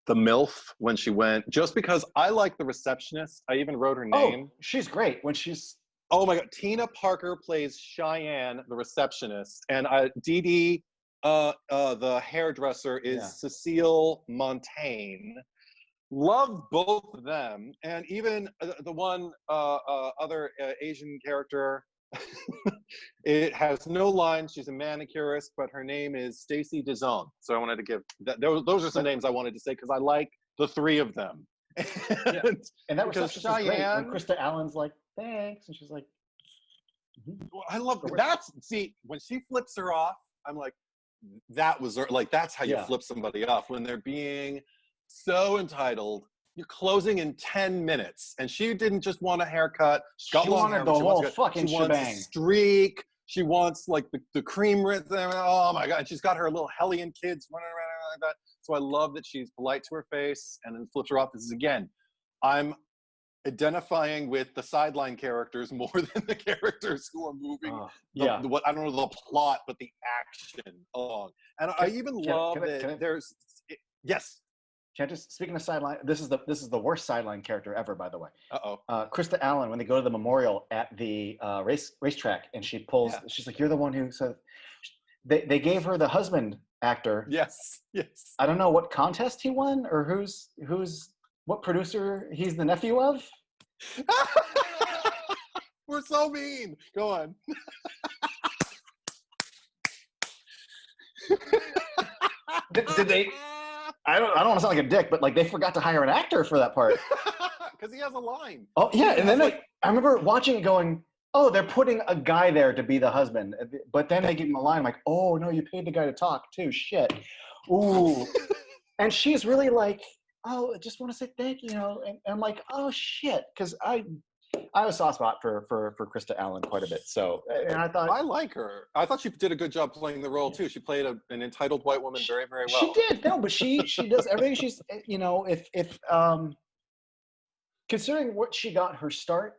the MILF when she went, just because I like the receptionist. I even wrote her name. Oh, she's great when she's. Oh my God, Tina Parker plays Cheyenne, the receptionist, and Dee Dee, the hairdresser, is Cecile Montaigne. Love both of them, and even the one other Asian character. It has no lines. She's a manicurist, but her name is Stacy DeZong. So I wanted to give that. Those are some names I wanted to say because I like the three of them. And that receptionist is great when Krista Allen's like, thanks, and she's like, I love that's see when she flips her off. I'm like, that was like that's how you flip somebody off when they're being so entitled. You're closing in 10 minutes, and she didn't just want a haircut. She wanted the whole fucking shebang. She wants a streak. She wants like the cream rinse. Oh my God! And she's got her little hellion kids running around like that. So I love that she's polite to her face and then flips her off. This is again, I'm identifying with the sideline characters more than the characters who are moving. What I don't know the plot, but the action along. And I even love that there's yes. Just speaking of sideline, this is the worst sideline character ever, by the way. Krista Allen, when they go to the memorial at the racetrack, and she pulls, she's like, "You're the one who said." They gave her the husband actor. Yes. I don't know what contest he won or who's what producer he's the nephew of. We're so mean. Go on. Did they? I don't want to sound like a dick, but like they forgot to hire an actor for that part. Because he has a line. Oh yeah, and then I remember watching it going, oh, they're putting a guy there to be the husband, but then they give him a line. I'm like, oh no, you paid the guy to talk too. Shit. Ooh. And she's really like, oh, I just want to say thank you, and I'm like, oh shit, because I have a soft spot for Krista Allen quite a bit. So, and I thought I like her. I thought she did a good job playing the role too. She played an entitled white woman very, very well. She did, no, but she does everything. She's if considering what she got her start,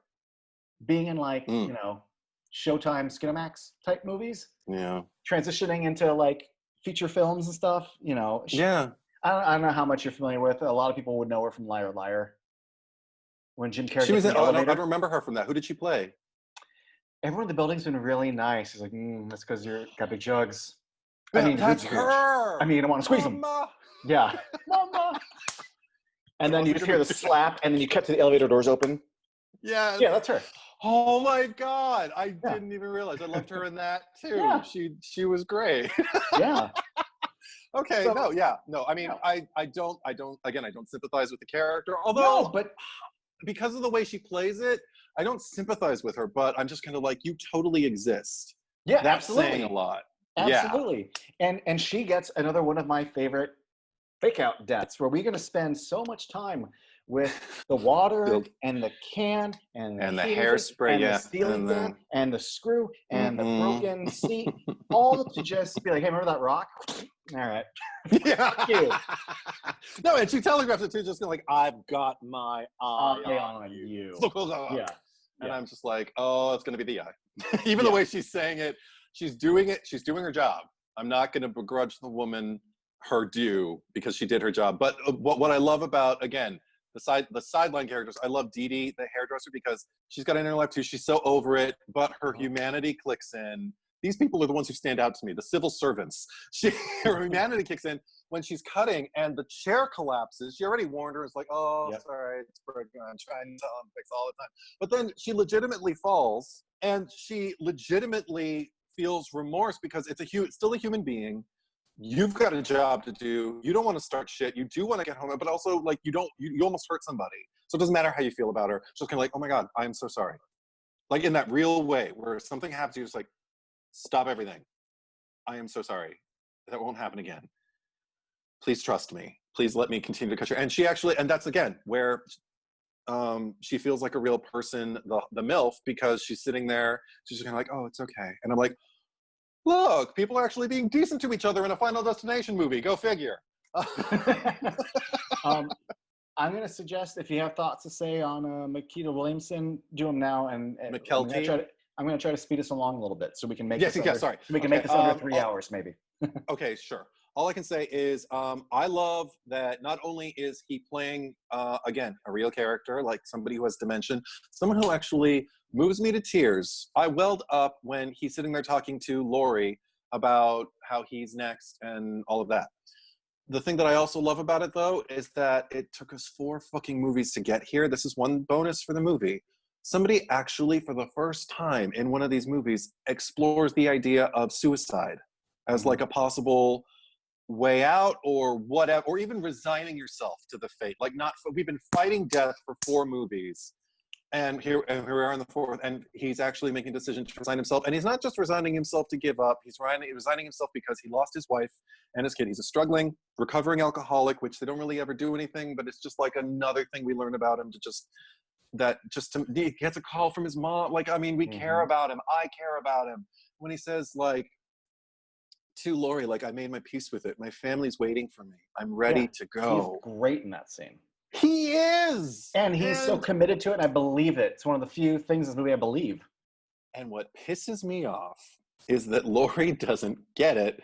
being in like Showtime, Skinamax type movies, transitioning into like feature films and stuff, I don't know how much you're familiar with. A lot of people would know her from Liar Liar. When Jim Carrey was in the elevator. I don't remember her from that. Who did she play? Everyone in the building's been really nice. He's like, that's because you're got big jugs. That's her. I mean, I want to squeeze them. Yeah. Mama. And then you just hear the slap, and then you cut to the elevator doors open. Yeah. Yeah, that's her. Oh my God. I didn't even realize. I loved her in that too. Yeah. She was great. Yeah. Okay. So, no. I mean, I don't sympathize with the character. Although, but because of the way she plays it, I don't sympathize with her, but I'm just kind of like, you totally exist. Yeah, that's absolutely. Saying a lot. Absolutely. Yeah. And she gets another one of my favorite fake out deaths, where we're going to spend so much time with the water and the can and the hairspray, and the ceiling fan and the screw and the broken seat, all to just be like, hey, remember that rock? All right. Yeah. Fuck you. No, and she telegraphs it too, just like, I've got my eye on you. Yeah. And I'm just like, oh, it's going to be the eye. Even the way she's saying it, she's doing her job. I'm not going to begrudge the woman her due because she did her job. But what I love about, again, the sideline characters, I love Dee Dee, the hairdresser, because she's got an inner life too. She's so over it, but her humanity clicks in. These people are the ones who stand out to me, the civil servants. Her humanity kicks in when she's cutting and the chair collapses. She already warned her. It's like, oh, sorry, it's broken. I'm trying to fix all the time. But then she legitimately falls, and she legitimately feels remorse because it's still a human being. You've got a job to do. You don't want to start shit. You do want to get home, but also like you almost hurt somebody. So it doesn't matter how you feel about her. She's kind of like, oh my God, I am so sorry. Like in that real way where something happens, you're just like, stop everything. I am so sorry. That won't happen again. Please trust me. Please let me continue to cut you. And she actually, and that's again where she feels like a real person, the MILF, because she's sitting there. She's just kind of like, oh, it's okay. And I'm like, look, people are actually being decent to each other in a Final Destination movie. Go figure. I'm going to suggest if you have thoughts to say on Makita Williamson, do them now. And McKelty. I'm going to try to speed us along a little bit so we can make this under 3 hours maybe. Okay, sure. All I can say is I love that not only is he playing, again, a real character, like somebody who has dimension, someone who actually moves me to tears. I welled up when he's sitting there talking to Laurie about how he's next and all of that. The thing that I also love about it, though, is that it took us 4 fucking movies to get here. This is one bonus for the movie. Somebody actually, for the first time in one of these movies, explores the idea of suicide as like a possible way out or whatever, or even resigning yourself to the fate. Like, not, we've been fighting death for 4 movies. And here we are in the 4th, and he's actually making a decision to resign himself. And he's not just resigning himself to give up. He's resigning himself because he lost his wife and his kid. He's a struggling, recovering alcoholic, which they don't really ever do anything, but it's just like another thing we learn about him he gets a call from his mom. Like, I mean, we care about him. I care about him. When he says, like, to Laurie, like, I made my peace with it. My family's waiting for me. I'm ready to go. He's great in that scene. He is! And he's so committed to it, and I believe it. It's one of the few things in this movie I believe. And what pisses me off is that Laurie doesn't get it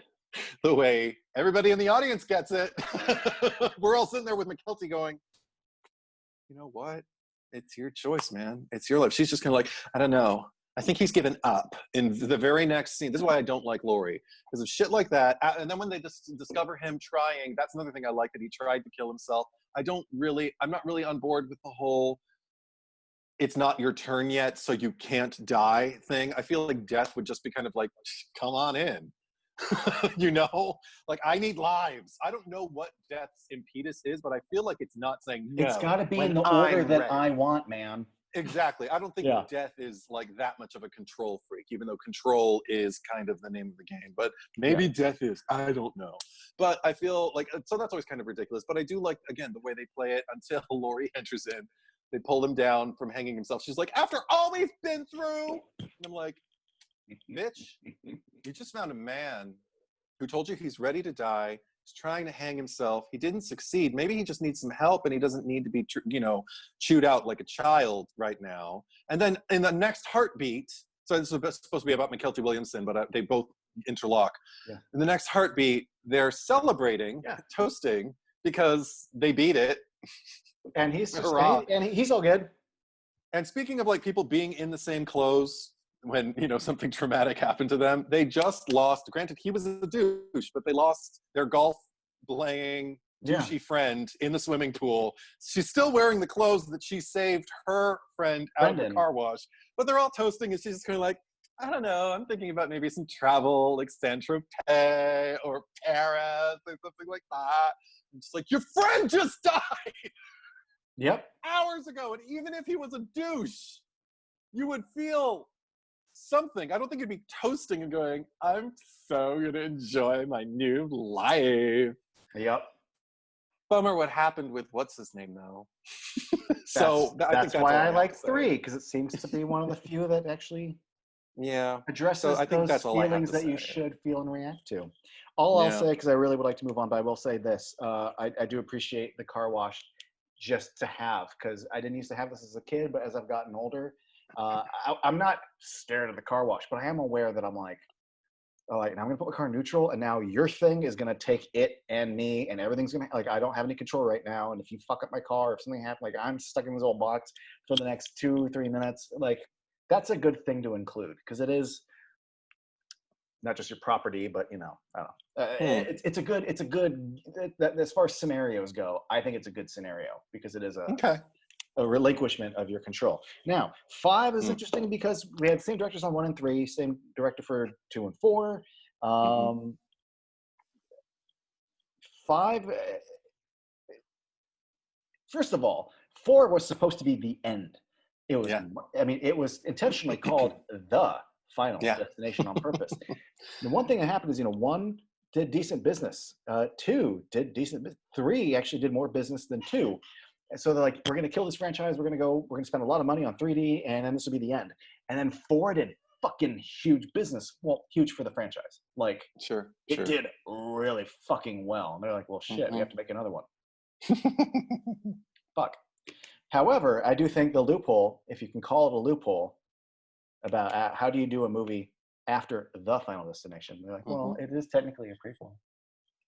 the way everybody in the audience gets it. We're all sitting there with McKelty going, you know what? It's your choice, man. It's your life. She's just kind of like, I don't know. I think he's given up in the very next scene. This is why I don't like Laurie, because of shit like that. And then when they discover him trying, that's another thing I like, that he tried to kill himself. I'm not really on board with the whole, it's not your turn yet, so you can't die thing. I feel like death would just be kind of like, come on in. You know? Like, I need lives. I don't know what death's impetus is, but I feel like it's not saying no. It's got to be in the order that I want, man. Exactly. I don't think death is like that much of a control freak, even though control is kind of the name of the game. But maybe death is. I don't know. But I feel like, so that's always kind of ridiculous. But I do like, again, the way they play it until Laurie enters in. They pull him down from hanging himself. She's like, after all we've been through. And I'm like, bitch, you just found a man who told you he's ready to die. He's trying to hang himself. He didn't succeed. Maybe he just needs some help, and he doesn't need to be, chewed out like a child right now. And then in the next heartbeat, so this is supposed to be about McKelty Williamson, but they both interlock. Yeah. In the next heartbeat, they're celebrating, toasting, because they beat it. And he's he's all good. And speaking of like people being in the same clothes when, something traumatic happened to them, they just lost, granted he was a douche, but they lost their golf playing douchey friend in the swimming pool. She's still wearing the clothes that she saved her friend out of the car wash, but they're all toasting, and she's just kind of like, I don't know, I'm thinking about maybe some travel, like Saint-Tropez or Paris or something like that. And just like, your friend just died! Yep. Hours ago, and even if he was a douche, you would feel something. I don't think you'd be toasting and going, I'm so gonna enjoy my new life. Yep. Bummer what happened with what's his name though. That's why I like 3, because it seems to be one of the few that actually addresses those feelings that you should feel and react to. I'll say, because I really would like to move on, but I will say this: I do appreciate the car wash just to have, because I didn't used to have this as a kid, but as I've gotten older, I'm not scared of the car wash, but I am aware that I'm like, now I'm gonna put my car in neutral, and now your thing is gonna take it and me, and everything's gonna, like, I don't have any control right now, and if you fuck up my car, if something happens, like, I'm stuck in this old box for the next 2-3 minutes. Like, that's a good thing to include, because it is not just your property, but I don't know. It's a good. As far as scenarios go, I think it's a good scenario, because it is a relinquishment of your control. Now, 5 is interesting because we had the same directors on 1 and 3, same director for 2 and 4. 5. First of all, 4 was supposed to be the end. It was. I mean, it was intentionally called the Final Destination on purpose. The one thing that happened is, 1 did decent business, 2 did decent business, 3 actually did more business than 2. And so they're like, we're going to kill this franchise. We're going to spend a lot of money on 3D, and then this will be the end. And then 4 did fucking huge business. Well, huge for the franchise. Like, it did really fucking well. And they're like, well, shit, we have to make another one. Fuck. However, I do think the loophole, if you can call it a loophole, about how do you do a movie after the Final Destination? They're like, well, it is technically a prequel.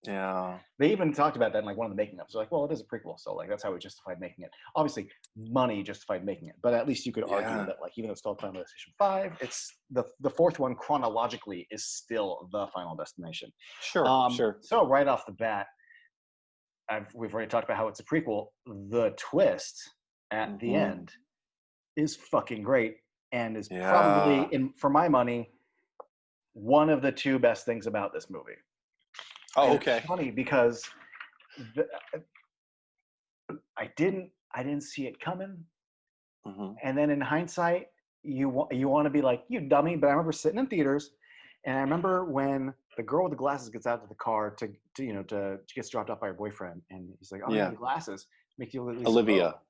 Yeah. They even talked about that in like one of the making ofs. They're like, well, it is a prequel, so like that's how we justified making it. Obviously, money justified making it, but at least you could argue Yeah. that like even though it's called Final Destination 5, it's the fourth one chronologically is still the Final Destination. Sure. Sure. So right off the bat, we've already talked about how it's a prequel. The twist at the Mhm. end is fucking great and is probably, Yeah. for my money, one of the two best things about this movie. Oh, And it's okay. funny because the, I didn't see it coming, Mhm. and then in hindsight, you want to be like, you dummy. But I remember sitting in theaters, and I remember when the girl with the glasses gets out of the car to she gets dropped off by her boyfriend, and he's like, oh yeah, Yeah. the glasses make you look like Lisa Loeb. Olivia.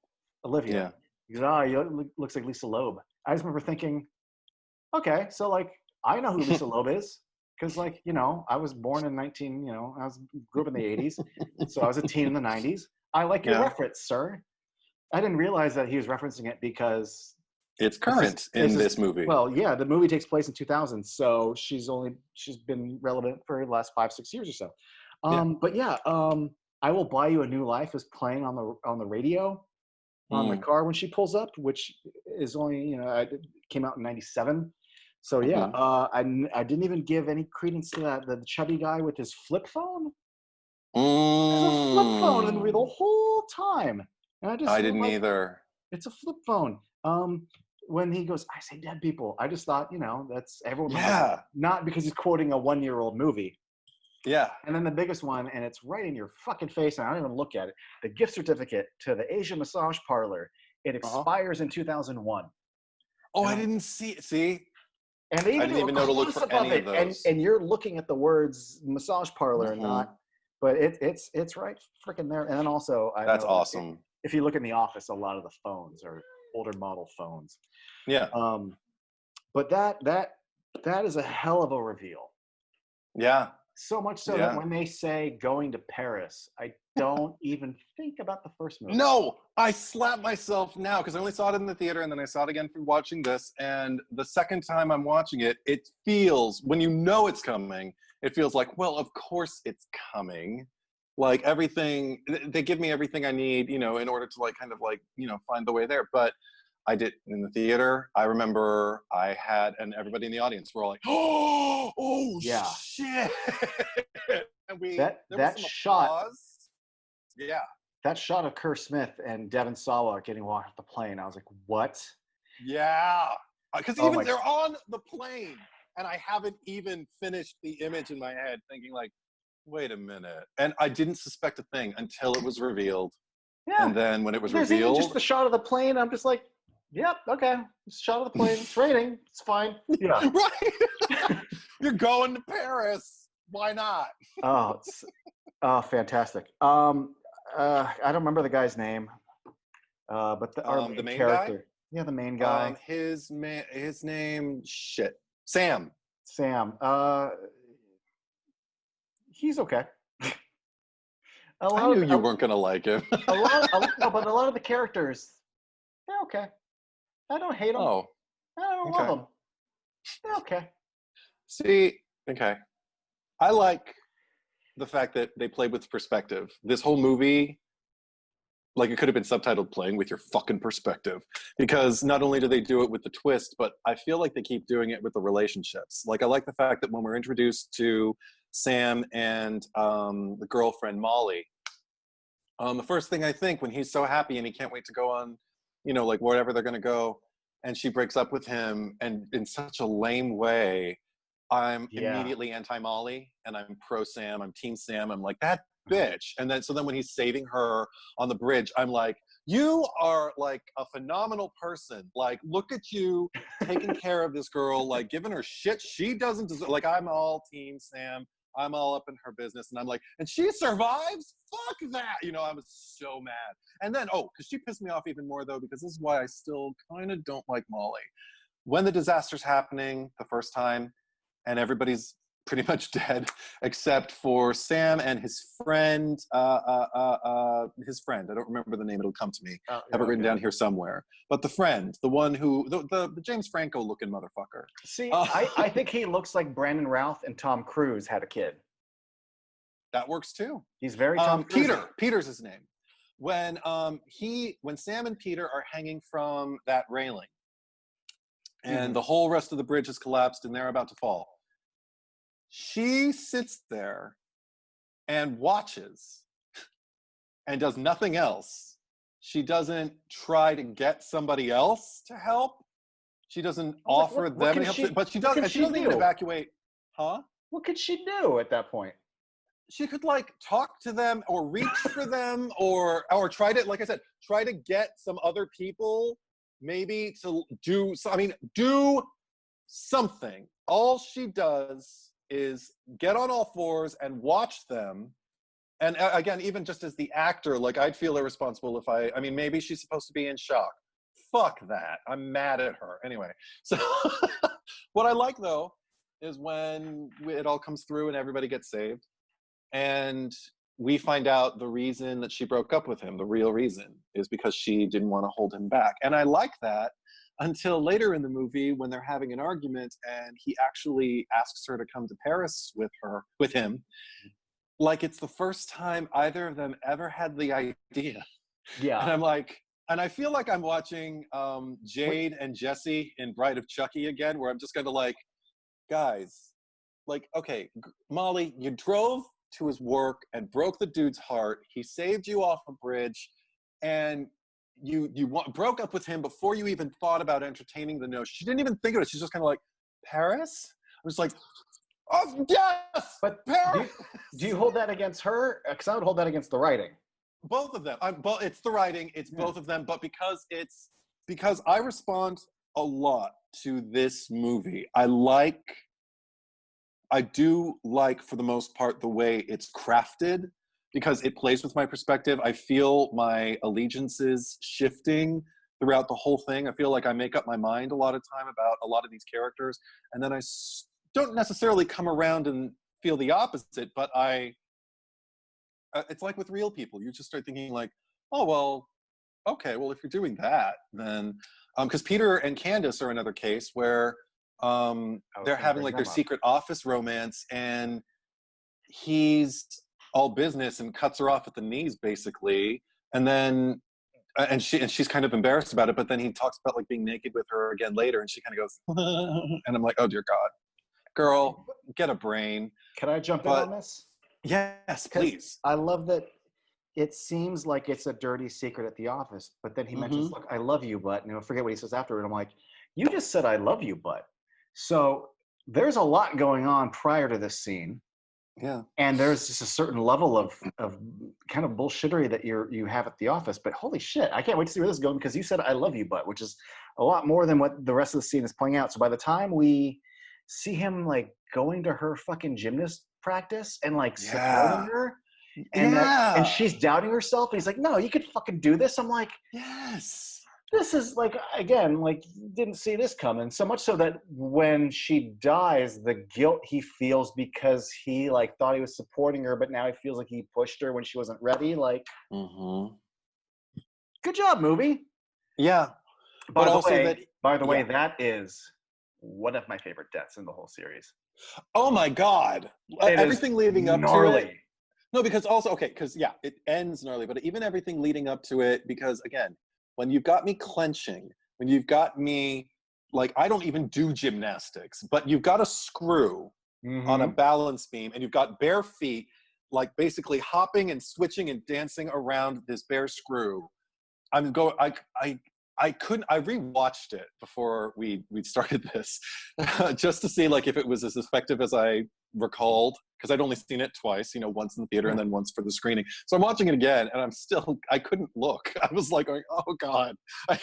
Olivia. Yeah. He goes, oh, looks like Lisa Loeb. I just remember thinking, okay, so like I know who Lisa Loeb is because like I was born in grew up in the 80s, so I was a teen in the 90s. I like your Yeah. reference, sir. I didn't realize that he was referencing it because It's this is current in this movie. well, yeah, the movie takes place in 2000, so she's been relevant for the last 5-6 years or so. Yeah. But yeah, I Will Buy You a New Life is playing on the radio on the Mm. car when she pulls up, which is only it came out in '97. So yeah, Mhm. I didn't even give any credence to that the chubby guy with his flip phone. There's a flip phone in the movie the Mm. whole time, and I just I was didn't like, either. it's a flip phone. When he goes, I say dead people, I just thought, that's everyone remembers it. Yeah. Not because he's quoting a 1-year-old movie. Yeah. And then the biggest one, and it's right in your fucking face, and I don't even look at it. The gift certificate to the Asian massage parlor. It Uh-huh. expires in 2001. Oh, And, I didn't see it. See? and they I even didn't do a even know to look close for up of any of it, and those. you're looking at the words massage parlor and Mhm. not, but it's right freaking there. And then also, I That's know awesome. if you look in the office, a lot of the phones are older model phones. Yeah. Um, but that is a hell of a reveal. Yeah. So much so that Yeah. when they say going to Paris, I don't even think about the first movie. No, I slap myself now because I only saw it in the theater and then I saw it again for watching this. And the second time I'm watching it, it feels, when you know it's coming, it feels like, well, of course it's coming. Like everything, they give me everything I need, in order to like kind of like, find the way there. But I did in the theater. I remember I had, and everybody in the audience were all like, oh Yeah, shit. And that there was that some shot applause. Yeah. that shot of Kerr Smith and Devon Sawa getting walked off the plane, I was like, what? Yeah, because Oh even my! they're on the plane, and I haven't even finished the image in my head, thinking like, "Wait a minute," and I didn't suspect a thing until it was revealed, Yeah, and then when it was there's even just revealed, the shot of the plane. I'm just like, yep, okay, it's a shot of the plane. It's raining. It's fine. Yeah. right? You're going to Paris. Why not? Oh, it's fantastic. I don't remember the guy's name, but our The main main guy. character, yeah, the main guy, His name, shit, Sam. Sam. He's okay. A I lot knew of you weren't gonna like him. no, but a lot of the characters, they're okay. I don't hate them. Oh, I don't love okay. them. They're okay. See, okay. I like the fact that they played with perspective. This whole movie, like it could have been subtitled "Playing with Your Fucking Perspective," because not only do they do it with the twist, but I feel like they keep doing it with the relationships. Like I like the fact that when we're introduced to Sam and the girlfriend Molly, the first thing I think when he's so happy and he can't wait to go on, like wherever they're going to go, and she breaks up with him, and in such a lame way, I'm Yeah. immediately anti-Molly and I'm pro Sam. I'm team Sam. I'm like, that bitch. And then, so then when he's saving her on the bridge, I'm like, you are like a phenomenal person. Like, look at you taking care of this girl, like giving her shit she doesn't deserve. Like, I'm all team Sam. I'm all up in her business. And I'm like, and she survives? Fuck that. I was so mad. And then, because she pissed me off even more though, because this is why I still kind of don't like Molly. When the disaster's happening the first time, and everybody's pretty much dead except for Sam and his friend. His friend. I don't remember the name. It'll come to me. Oh, I yeah, have it written okay. down here somewhere. But the friend, the one who the James Franco looking motherfucker. See, I think he looks like Brandon Routh and Tom Cruise had a kid. That works too. He's very Tom Cruise. Peter's his name. When Sam and Peter are hanging from that railing, and the whole rest of the bridge has collapsed and they're about to fall, she sits there and watches and does nothing else. She doesn't try to get somebody else to help. She doesn't offer them any help, but she doesn't even evacuate. Huh? What could she do at that point? She could like talk to them or reach for them or try to, like I said, try to get some other people maybe to do something. All she does is get on all fours and watch them. And again, even just as the actor, like I'd feel irresponsible if I mean, maybe she's supposed to be in shock. Fuck that. I'm mad at her. Anyway, so what I like though is when it all comes through and everybody gets saved. And we find out the reason that she broke up with him, the real reason, is because she didn't want to hold him back. And I like that until later in the movie when they're having an argument and he actually asks her to come to Paris with him. Like it's the first time either of them ever had the idea. Yeah. And I'm like, and I feel like I'm watching Jade and Jesse in Bride of Chucky again, where I'm just gonna like, guys, like, okay, Molly, you drove to his work and broke the dude's heart. He saved you off a bridge, and you broke up with him before you even thought about entertaining the notion. She didn't even think of it. She's just kind of like, Paris? I was like, oh yes, but Paris. Do you hold that against her? Because I would hold that against the writing. Both of them. It's the writing. It's both of them. But because I respond a lot to this movie. I do like, for the most part, the way it's crafted because it plays with my perspective. I feel my allegiances shifting throughout the whole thing. I feel like I make up my mind a lot of time about a lot of these characters, and then I don't necessarily come around and feel the opposite, but it's like with real people. You just start thinking like, oh, well, okay, well, if you're doing that, then, because Peter and Candace are another case where they're having like their secret office romance, and he's all business and cuts her off at the knees basically, and then she's kind of embarrassed about it, but then he talks about like being naked with her again later, and she kind of goes and I'm like, oh dear God, girl, get a brain. Can I jump in on this? Yes, please. I love that it seems like it's a dirty secret at the office, but then he mentions, look, I love you, but, and I forget what he says after it. I'm like, you just said I love you, but. So there's a lot going on prior to this scene. Yeah. And there's just a certain level of kind of bullshittery that you have at the office. But holy shit, I can't wait to see where this is going, because you said I love you, but, which is a lot more than what the rest of the scene is playing out. So by the time we see him like going to her fucking gymnast practice and like supporting her, and she's doubting herself, and he's like, no, you could fucking do this. I'm like, yes. This is like, again, like, didn't see this coming. So much so that when she dies, the guilt he feels because he like thought he was supporting her, but now he feels like he pushed her when she wasn't ready. Like, good job, movie. Yeah. By the way, that is one of my favorite deaths in the whole series. Oh my God. Everything leading up to it. No, because also, because it ends gnarly, but even everything leading up to it, because again, when you've got me clenching, when you've got me, like, I don't even do gymnastics, but you've got a screw on a balance beam, and you've got bare feet, like basically hopping and switching and dancing around this bare screw. I rewatched it before we started this, just to see like if it was as effective as I recalled, because I'd only seen it twice, once in the theater and then once for the screening. So I'm watching it again, and I couldn't look. I was like going, oh God, I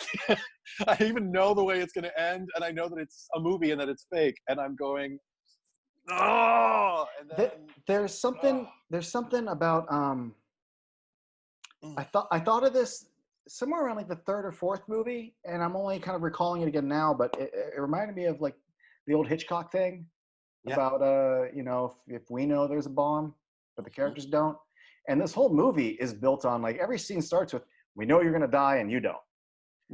even know the way it's going to end, and I know that it's a movie and that it's fake, and I'm going, oh. And then, there's something about I thought of this somewhere around like the third or fourth movie, and I'm only kind of recalling it again now, but it reminded me of like the old Hitchcock thing about if we know there's a bomb but the characters don't, and this whole movie is built on like every scene starts with, we know you're going to die and you don't.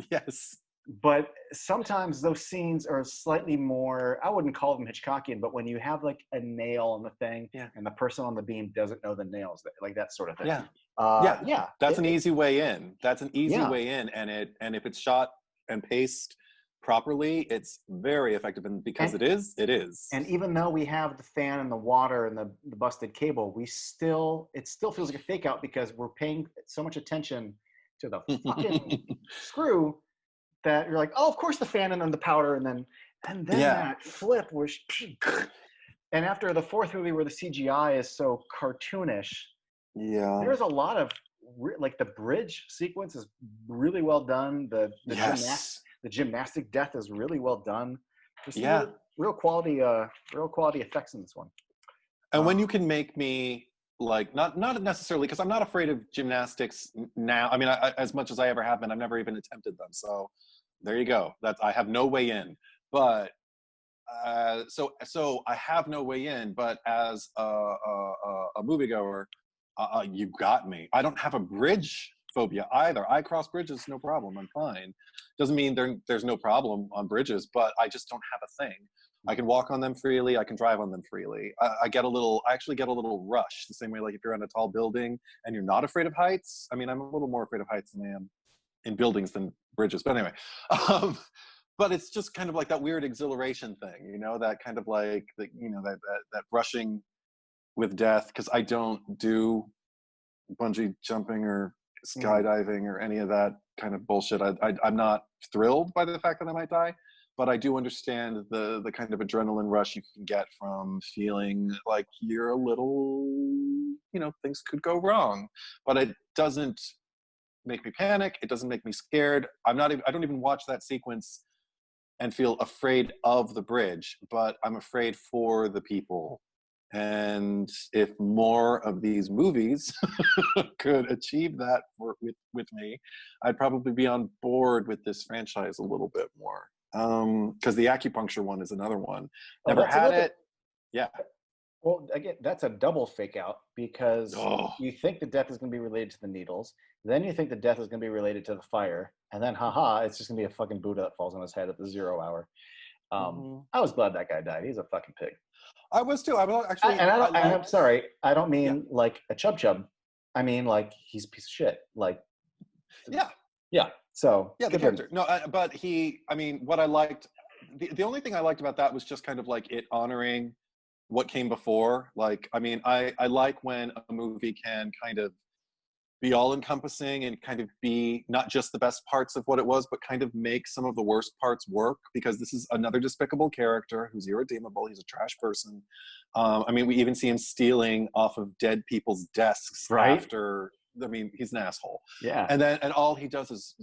Yes. but sometimes those scenes are slightly more, I wouldn't call them Hitchcockian, but when you have like a nail on the thing Yeah. and the person on the beam doesn't know the nails, like that sort of thing. Yeah. Yeah. Yeah. That's an easy way in. That's an easy Yeah. way in. And if it's shot and paced properly, it's very effective. And because And it is. and even though we have the fan and the water and the busted cable, it still feels like a fake out because we're paying so much attention to the fucking screw that you're like, oh, of course the fan and then the powder and then Yeah. that flip was, and after the fourth movie where the CGI is so cartoonish, Yeah. there's a lot of like the bridge sequence is really well done. The Yes. gymnastic death is really well done. There's some Yeah. real quality effects in this one. And when you can make me like not necessarily, because I'm not afraid of gymnastics now. I mean, as much as I ever have been, I've never even attempted them. So there you go. I have no way in. But so I have no way in. But as a moviegoer, you got me. I don't have a bridge phobia either. I cross bridges, no problem. I'm fine. Doesn't mean there's no problem on bridges, but I just don't have a thing. I can walk on them freely. I can drive on them freely. I actually get a little rush, the same way like if you're on a tall building and you're not afraid of heights. I mean, I'm a little more afraid of heights than I am in buildings than bridges. But anyway, but it's just kind of like that weird exhilaration thing, you know, that kind of like that brushing with death, because I don't do bungee jumping or skydiving or any of that kind of bullshit. I'm not thrilled by the fact that I might die, but I do understand the kind of adrenaline rush you can get from feeling like you're a little, things could go wrong, but it doesn't make me panic. It doesn't make me scared. I don't even watch that sequence and feel afraid of the bridge, but I'm afraid for the people. And if more of these movies could achieve that with me, I'd probably be on board with this franchise a little bit more. Because the acupuncture one is another one. Never had it. Yeah. Well, again, that's a double fake out because Oh. you think the death is going to be related to the needles, then you think the death is going to be related to the fire, and then haha, it's just going to be a fucking Buddha that falls on his head at the 0 hour. I was glad that guy died. He's a fucking pig. I was too. I was actually. I'm sorry. I don't mean Yeah. like a chub. I mean like he's a piece of shit. Like. Yeah. Yeah. So. Yeah, the character. No, but what I liked, the only thing I liked about that was just kind of like it honoring what came before. Like, I mean, I like when a movie can kind of be all encompassing and kind of be not just the best parts of what it was, but kind of make some of the worst parts work, because this is another despicable character who's irredeemable. He's a trash person. I mean, we even see him stealing off of dead people's desks after. I mean, he's an asshole. Yeah. And all he does is,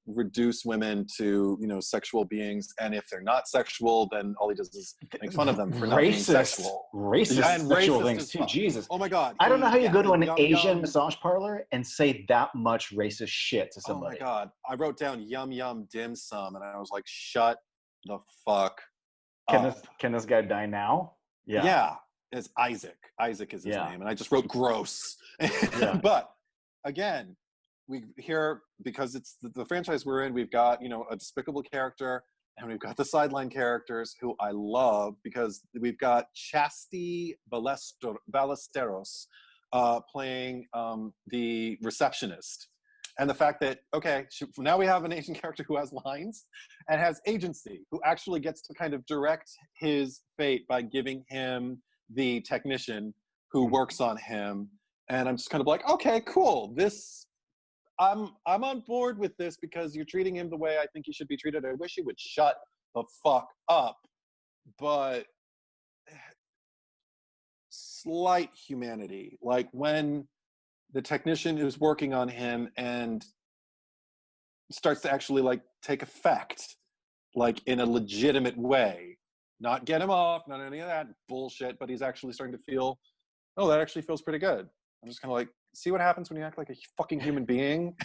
reduce women to, sexual beings. And if they're not sexual, then all he does is make fun of them for not being sexual. Racist and sexual racist things too. Jesus. Oh my God. I don't know how you go to an Asian massage parlor and say that much racist shit to somebody. Oh my God. I wrote down yum yum dim sum and I was like, shut the fuck up. Can this guy die now? Yeah. Yeah. It's Isaac. Isaac is his name. And I just wrote gross. Yeah. But again, we here, because it's the franchise we're in, we've got, a despicable character, and we've got the sideline characters who I love, because we've got Chastity Ballesteros playing the receptionist. And the fact that, okay, now we have an Asian character who has lines and has agency, who actually gets to kind of direct his fate by giving him the technician who works on him. And I'm just kind of like, okay, cool. I'm on board with this, because you're treating him the way I think he should be treated. I wish he would shut the fuck up. But slight humanity, like when the technician is working on him and starts to actually like take effect, like in a legitimate way, not get him off, not any of that bullshit, but he's actually starting to feel, oh, that actually feels pretty good. I'm just kind of like, see what happens when you act like a fucking human being?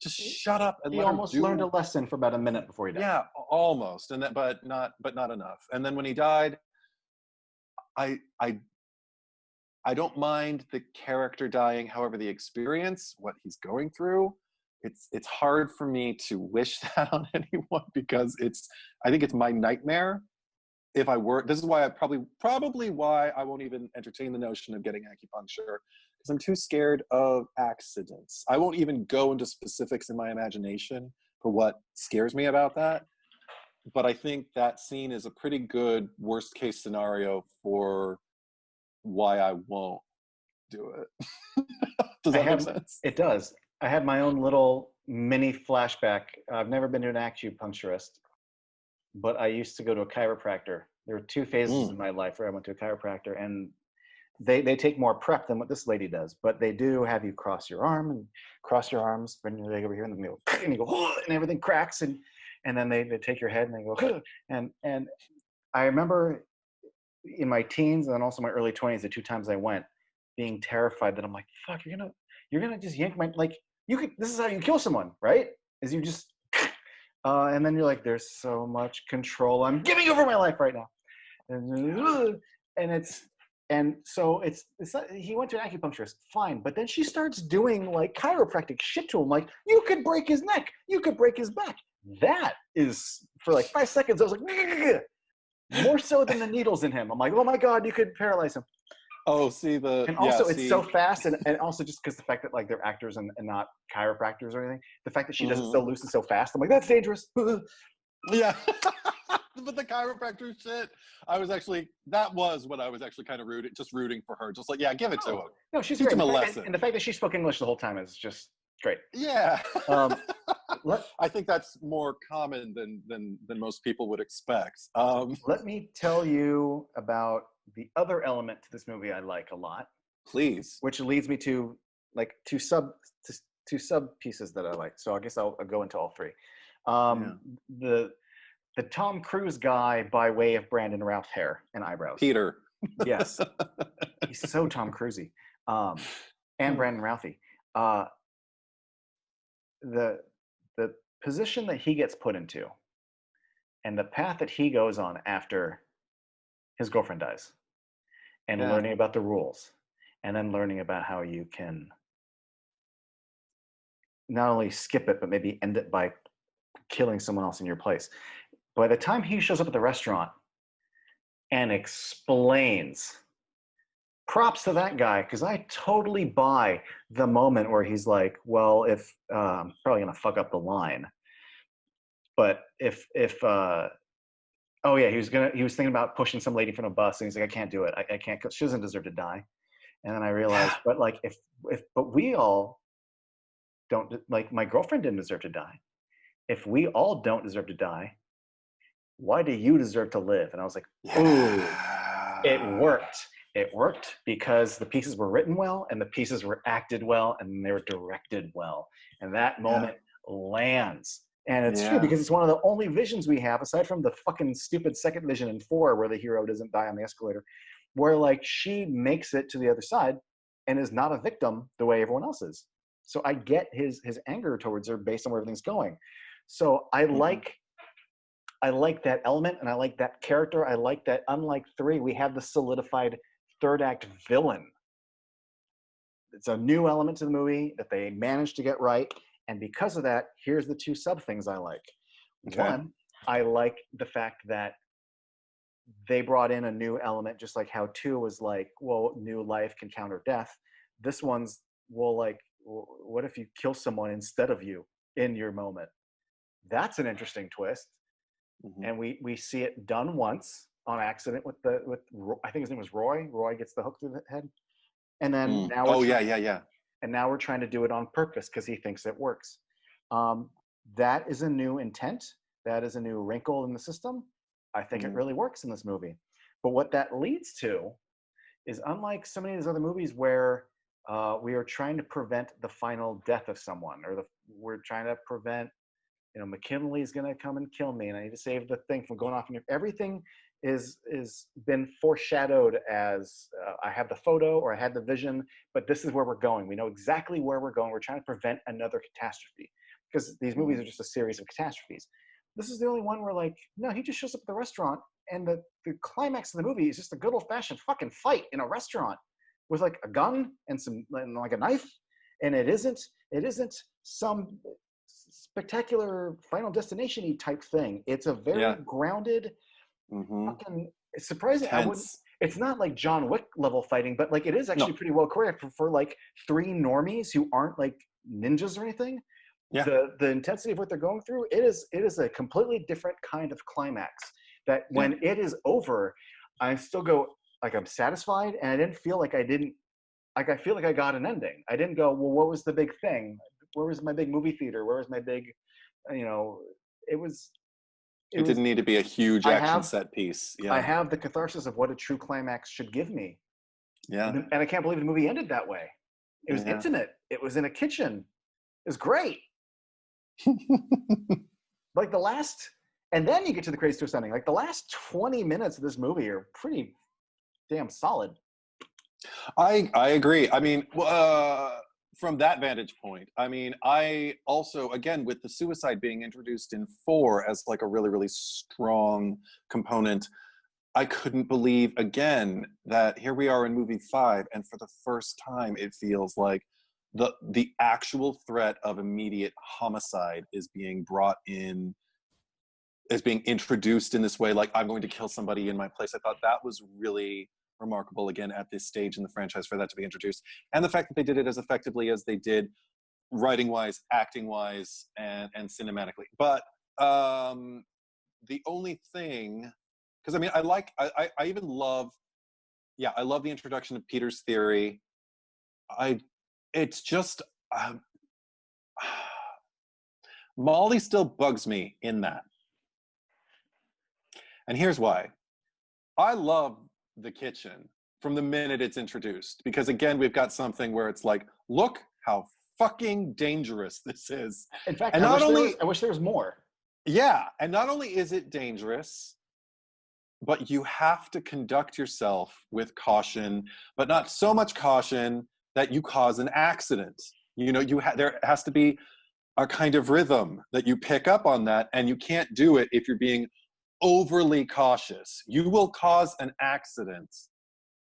Just shut up and he let almost learned a lesson for about a minute before he died. Yeah, almost. And that, but not enough. And then when he died, I don't mind the character dying. However, the experience, what he's going through, it's hard for me to wish that on anyone because I think it's my nightmare if I were. This is why I probably why I won't even entertain the notion of getting acupuncture, because I'm too scared of accidents. I won't even go into specifics in my imagination for what scares me about that. But I think that scene is a pretty good worst case scenario for why I won't do it. Does that make sense? It does. I had my own little mini flashback. I've never been to an acupuncturist, but I used to go to a chiropractor. There were 2 phases in my life where I went to a chiropractor, and they take more prep than what this lady does, but they do have you cross your arm and cross your arms, bring your leg over here, and then they go, and you go, and everything cracks, and then they take your head and they go, and I remember in my teens and then also my early 20s, the 2 times I went, being terrified that I'm like, fuck, you're gonna just yank my, like, this is how you kill someone, right? Is you just, and then you're like, there's so much control I'm giving over my life right now, and so it's not, he went to an acupuncturist, fine, but then she starts doing like chiropractic shit to him, like, you could break his neck, you could break his back. That is, for like 5 seconds, I was like, more so than the needles in him. I'm like, oh my God, you could paralyze him. Oh, see and also it's so fast, and also just because the fact that like they're actors and not chiropractors or anything, the fact that she does it so loose and so fast, I'm like, that's dangerous. Yeah. But the chiropractor shit, that was what I was actually kind of rooting for her. Just like, yeah, give it to him. No, she's Teach great. him a lesson. And the fact that she spoke English the whole time is just great. Yeah. I think that's more common than most people would expect. Let me tell you about the other element to this movie I like a lot. Please. Which leads me to like two sub pieces that I like. So I guess I'll go into all 3. The Tom Cruise guy by way of Brandon Routh's hair and eyebrows. Peter. Yes. He's so Tom Cruisey. And Brandon Routhie. The position that he gets put into and the path that he goes on after his girlfriend dies, and learning about the rules, and then learning about how you can not only skip it, but maybe end it by killing someone else in your place. By the time he shows up at the restaurant and explains, props to that guy, because I totally buy the moment where he's like, well, if I'm probably going to fuck up the line, but if oh yeah, he was thinking about pushing some lady from a bus, and he's like, I can't do it. I can't, she doesn't deserve to die. And then I realized, but like, but we all don't, like, my girlfriend didn't deserve to die. If we all don't deserve to die, why do you deserve to live? And I was like, ooh, it worked. It worked because the pieces were written well, and the pieces were acted well, and they were directed well. And that moment lands. And it's true, because it's one of the only visions we have, aside from the fucking stupid second vision in 4 where the hero doesn't die on the escalator, where like she makes it to the other side and is not a victim the way everyone else is. So I get his anger towards her based on where everything's going. So I like that element, and I like that character. I like that, unlike 3, we have the solidified 3rd act villain. It's a new element to the movie that they managed to get right. And because of that, here's the 2 sub things I like. Okay. One, I like the fact that they brought in a new element, just like how 2 was like, well, new life can counter death. This one's, well, like, what if you kill someone instead of you in your moment? That's an interesting twist. Mm-hmm. And we see it done once on accident with I think his name was Roy. Roy gets the hook through the head. And then now and now we're trying to do it on purpose because he thinks it works. That is a new intent. That is a new wrinkle in the system. I think it really works in this movie. But what that leads to is, unlike so many of these other movies where we are trying to prevent the final death of someone, or we're trying to prevent, McKinley's going to come and kill me, and I need to save the thing from going off. And everything is been foreshadowed as I have the photo or I had the vision, but this is where we're going. We know exactly where we're going. We're trying to prevent another catastrophe, because these movies are just a series of catastrophes. This is the only one where, like, no, he just shows up at the restaurant, and the climax of the movie is just a good old-fashioned fucking fight in a restaurant with like a gun and like a knife. And it It isn't some spectacular Final Destination-y type thing. It's a very grounded, fucking surprising. I wouldn't. Tense. It's not like John Wick level fighting, but like it is actually No. pretty well choreographed for like three normies who aren't like ninjas or anything. Yeah. The intensity of what they're going through, it is a completely different kind of climax that when it is over, I still go like I'm satisfied, and I didn't feel like I feel like I got an ending. I didn't go, well, what was the big thing? Where was my big movie theater? Where was my big, it was. It didn't need to be a huge action set piece. I have the catharsis of what a true climax should give me. Yeah. And I can't believe the movie ended that way. It was intimate. It was in a kitchen. It was great. Like and then you get to the crazy twist ending. Like the last 20 minutes of this movie are pretty damn solid. I agree. I mean, from that vantage point, I mean, I also, again, with the suicide being introduced in 4 as like a really, really strong component, I couldn't believe again that here we are in movie 5, and for the first time, it feels like the actual threat of immediate homicide is being brought in, is being introduced in this way. Like, I'm going to kill somebody in my place. I thought that was really remarkable again at this stage in the franchise for that to be introduced, and the fact that they did it as effectively as they did, writing wise, acting wise, and cinematically. But the only thing, because I mean, I even love, I love the introduction of Peter's theory. It's just Molly still bugs me in that, and here's why. I love the kitchen from the minute it's introduced, because again, we've got something where it's like, look how fucking dangerous this is. In fact, and I wish there was more. Yeah, and not only is it dangerous, but you have to conduct yourself with caution, but not so much caution that you cause an accident. There has to be a kind of rhythm that you pick up on that, and you can't do it if you're being overly cautious. You will cause an accident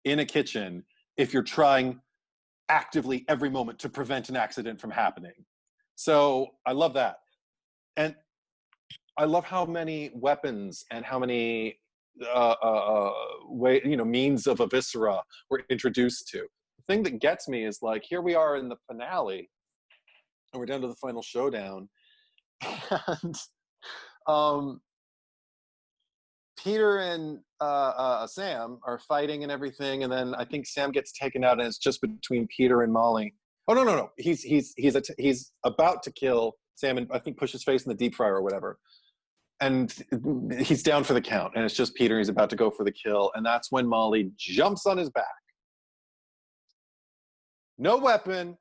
in a kitchen if you're trying actively every moment to prevent an accident from happening. So I love that. And I love how many weapons and how many means of eviscera we're introduced to. The thing that gets me is, like, here we are in the finale, and we're down to the final showdown, and Peter and Sam are fighting and everything, and then I think Sam gets taken out, and it's just between Peter and Molly. Oh no! He's about to kill Sam, and I think push his face in the deep fryer or whatever, and he's down for the count, and it's just Peter. He's about to go for the kill, and that's when Molly jumps on his back. No weapon,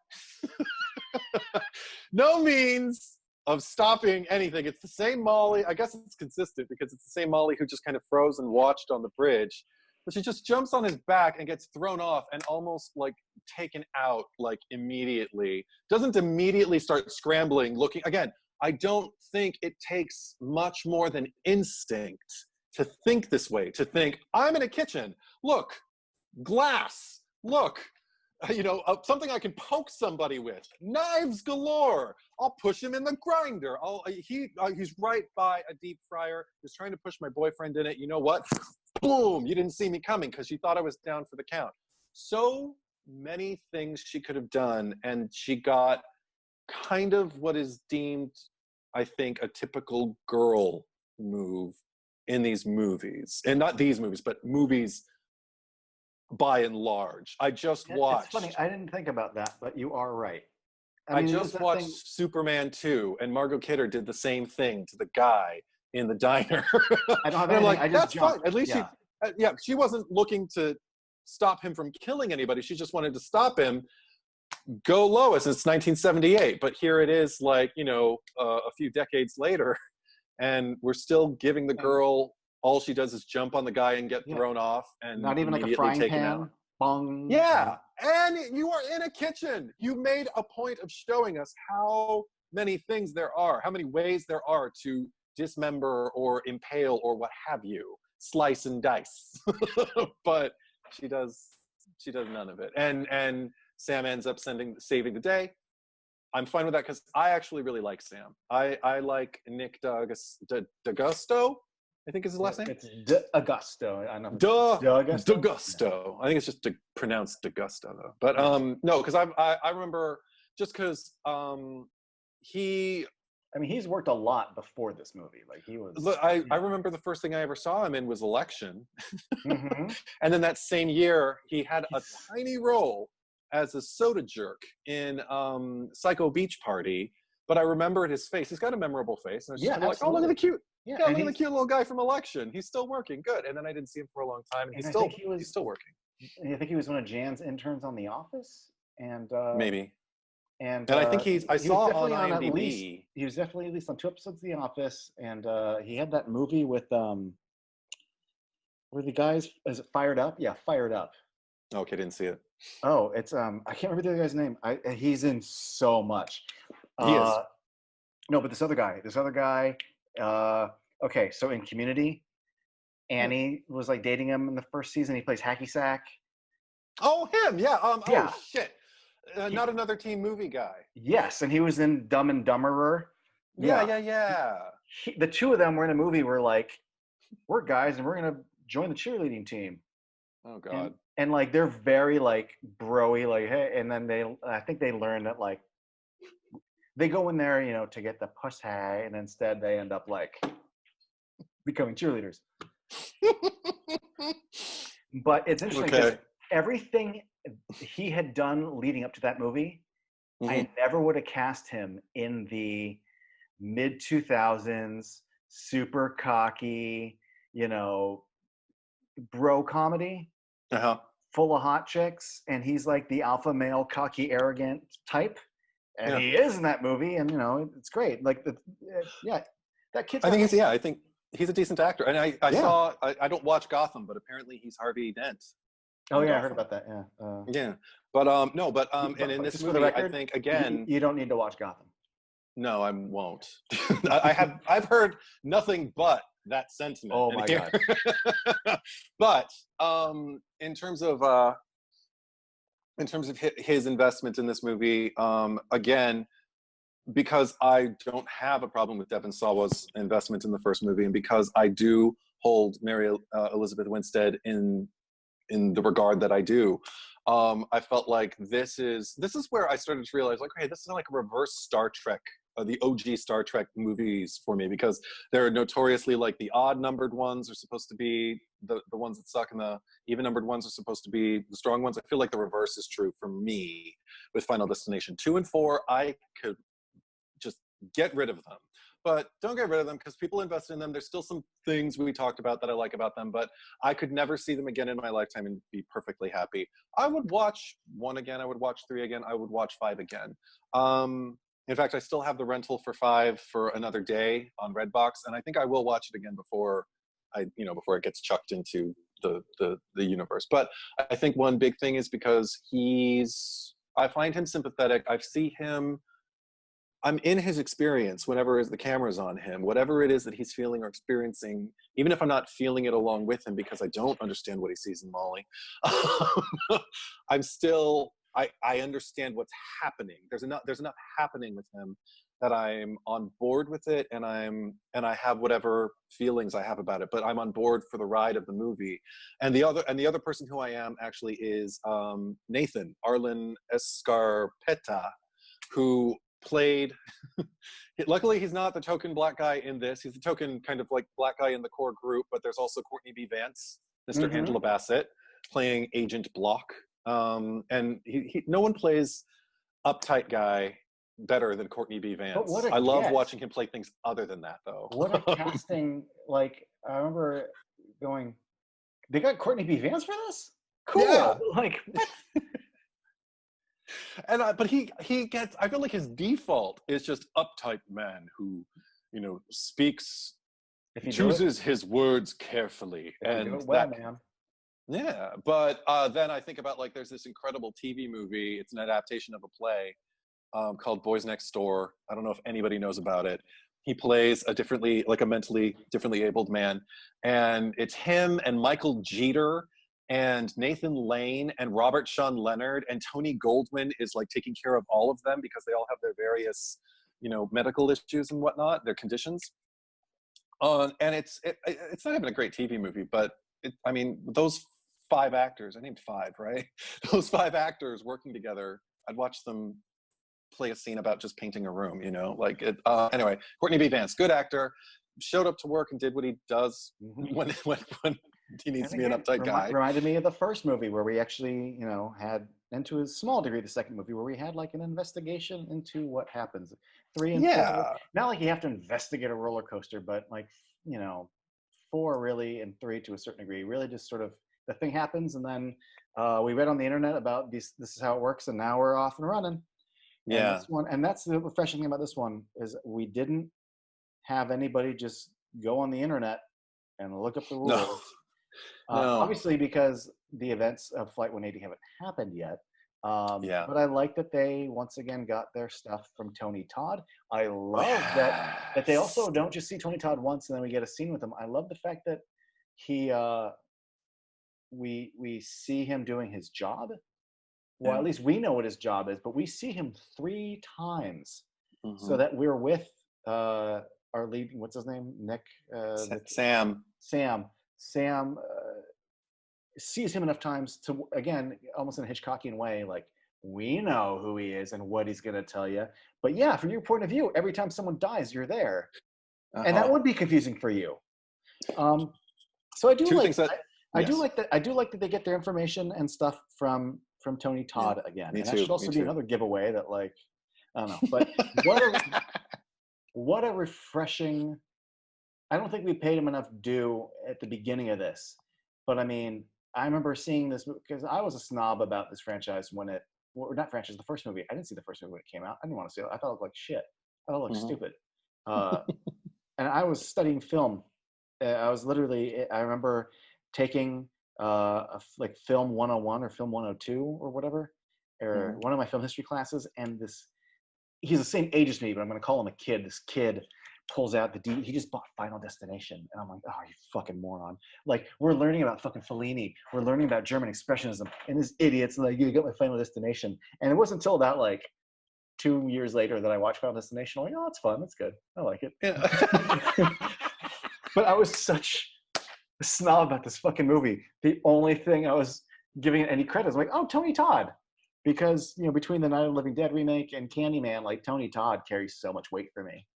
no means of stopping anything. It's the same Molly. I guess it's consistent because it's the same Molly who just kind of froze and watched on the bridge. But she just jumps on his back and gets thrown off and almost like taken out like immediately. Doesn't immediately start scrambling, looking. Again, I don't think it takes much more than instinct to think this way, to think, I'm in a kitchen. Look, glass. Look. Something I can poke somebody with. Knives galore. I'll push him in the grinder. He's right by a deep fryer. He's trying to push my boyfriend in it. You know what? Boom! You didn't see me coming because you thought I was down for the count. So many things she could have done, and she got kind of what is deemed, I think, a typical girl move in these movies. And not these movies, but movies by and large. I just watched. It's funny, I didn't think about that, but you are right. I just watched Superman 2, and Margot Kidder did the same thing to the guy in the diner. I don't have anything. Like, I just that's jumped. fine. At least she wasn't looking to stop him from killing anybody. She just wanted to stop him. Go Lois. It's 1978, but here it is, like, a few decades later, and we're still giving the girl. All she does is jump on the guy and get thrown off, and not even like a frying pan. Bong. Yeah, and you are in a kitchen. You made a point of showing us how many things there are, how many ways there are to dismember or impale or what have you, slice and dice. But she does none of it, and Sam ends up saving the day. I'm fine with that because I actually really like Sam. I like Nick D'Agusto, I think is his last name. It's D'Augusto. I know. D'Augusto? D'Agusto. I think it's just pronounced D'Agusto though. But no, because I remember just because he. I mean, he's worked a lot before this movie. Like he was. Look, I remember the first thing I ever saw him in was Election, Mm-hmm. and then that same year he had a tiny role as a soda jerk in Psycho Beach Party. But I remembered his face. He's got a memorable face, and I was just kind of like, oh, look at the cute. Yeah, look at the cute little guy from Election. He's still working. Good. And then I didn't see him for a long time, and he's still working. I think he was one of Jan's interns on The Office, and maybe. And I think I saw on IMDb. He was definitely at least on 2 episodes of The Office, and he had that movie with where the guys, is it Fired Up? Yeah, Fired Up. Okay, didn't see it. Oh, it's I can't remember the other guy's name. He's in so much. He is. No, but this other guy. Okay, so in Community, Annie was like dating him in the first season. He plays Hacky Sack. Oh, him, yeah. Yeah. Oh shit. Not Another Teen Movie guy. Yes, and he was in Dumb and Dumberer. Yeah. The two of them were in a movie where like, we're guys and we're gonna join the cheerleading team. Oh God. And like they're very like bro-y, like hey, and then I think they learn that like they go in there, to get the pussy, and instead they end up like becoming cheerleaders. But it's interesting because everything he had done leading up to that movie, I never would have cast him in the mid 2000s super cocky, bro comedy, full of hot chicks, and he's like the alpha male, cocky, arrogant type, and he is in that movie, and it's great. Like that kid. I think he's a decent actor, and I saw. I don't watch Gotham, but apparently he's Harvey Dent. Oh yeah, I heard about that. Yeah. But and in this movie, record, I think again, you don't need to watch Gotham. No, I won't. I've heard nothing but that sentiment. Oh my God. But in terms of his investment in this movie, again, because I don't have a problem with Devon Sawa's investment in the first movie, and because I do hold Mary Elizabeth Winstead in the regard that I do, I felt like this is where I started to realize, like, hey, this is like a reverse Star Trek, the OG Star Trek movies for me, because they're notoriously like the odd numbered ones are supposed to be the ones that suck, and the even numbered ones are supposed to be the strong ones. I feel like the reverse is true for me with Final Destination 2 and 4. I could just get rid of them. But don't get rid of them because people invest in them. There's still some things we talked about that I like about them, but I could never see them again in my lifetime and be perfectly happy. I would watch 1 again. I would watch 3 again. I would watch 5 again. In fact, I still have the rental for 5 for another day on Redbox, and I think I will watch it again before it gets chucked into the universe. But I think one big thing is because I find him sympathetic. I'm in his experience whenever the camera's on him, whatever it is that he's feeling or experiencing, even if I'm not feeling it along with him because I don't understand what he sees in Molly, I understand what's happening. There's enough happening with him that I'm on board with it, and I have whatever feelings I have about it, but I'm on board for the ride of the movie. And the other person who I am actually is Nathan Arlen Escarpeta, who played luckily he's not the token black guy in this. He's the token kind of like black guy in the core group, but there's also Courtney B. Vance, Mr. Angela Bassett, playing Agent Block. And he no one plays uptight guy better than Courtney B. Vance. I love watching him play things other than that, though. What a casting. Like, I remember going, they got Courtney B. Vance for this? Cool. Yeah. Like, what? But he gets, I feel like his default is just uptight man who, chooses his words carefully. Man. Yeah, but then I think about, like, there's this incredible TV movie. It's an adaptation of a play called Boys Next Door. I don't know if anybody knows about it. He plays a mentally differently abled man, and it's him and Michael Jeter and Nathan Lane and Robert Sean Leonard and Tony Goldwyn is like taking care of all of them because they all have their various, medical issues and whatnot, their conditions. And it's not even a great TV movie, but those 5 actors, I named 5, right? Those 5 actors working together, I'd watch them play a scene about just painting a room, anyway, Courtney B. Vance, good actor, showed up to work and did what he does when he needs to be an uptight guy. Reminded me of the first movie where we actually, had, and to a small degree, the second movie where we had like an investigation into what happens. 3 and 4, not like you have to investigate a roller coaster, but like, 4 really, and 3 to a certain degree, really just sort of the thing happens, and then we read on the internet about this is how it works, and now we're off and running. Yeah. And that's the refreshing thing about this one, is we didn't have anybody just go on the internet and look up the rules. No. Obviously, because the events of Flight 180 haven't happened yet. But I like that they once again got their stuff from Tony Todd. I love that they also don't just see Tony Todd once and then we get a scene with him. I love the fact that he we see him doing his job. Well, at least we know what his job is, but we see him 3 times, so that we're with our lead. What's his name? Nick. Sam. Sam sees him enough times to, again, almost in a Hitchcockian way, like, we know who he is and what he's going to tell you. But yeah, from your point of view, every time someone dies, you're there. And that would be confusing for you. So I do I do like that they get their information and stuff from Tony Todd again. And that should also be another giveaway that, like, I don't know. But what a refreshing, I don't think we paid him enough due at the beginning of this. But I mean, I remember seeing this because I was a snob about this franchise when the first movie. I didn't see the first movie when it came out. I didn't want to see it. I thought it looked like shit. I thought it looked stupid. And I was studying film. I remember taking like film 101 or film 102 or whatever, or one of my film history classes. And he's the same age as me, but I'm going to call him a kid. This kid pulls out he just bought Final Destination, and I'm like, oh, you fucking moron. Like, we're learning about fucking Fellini, we're learning about German expressionism, and this idiot's like, you got my Final Destination. And it wasn't until about like 2 years later that I watched Final Destination. I'm like, oh, it's fun, it's good, I like it. But I was such a snob about this fucking movie. The only thing I was giving it any credit was like, oh, Tony Todd, because between the Night of the Living Dead remake and Candyman, like, Tony Todd carries so much weight for me.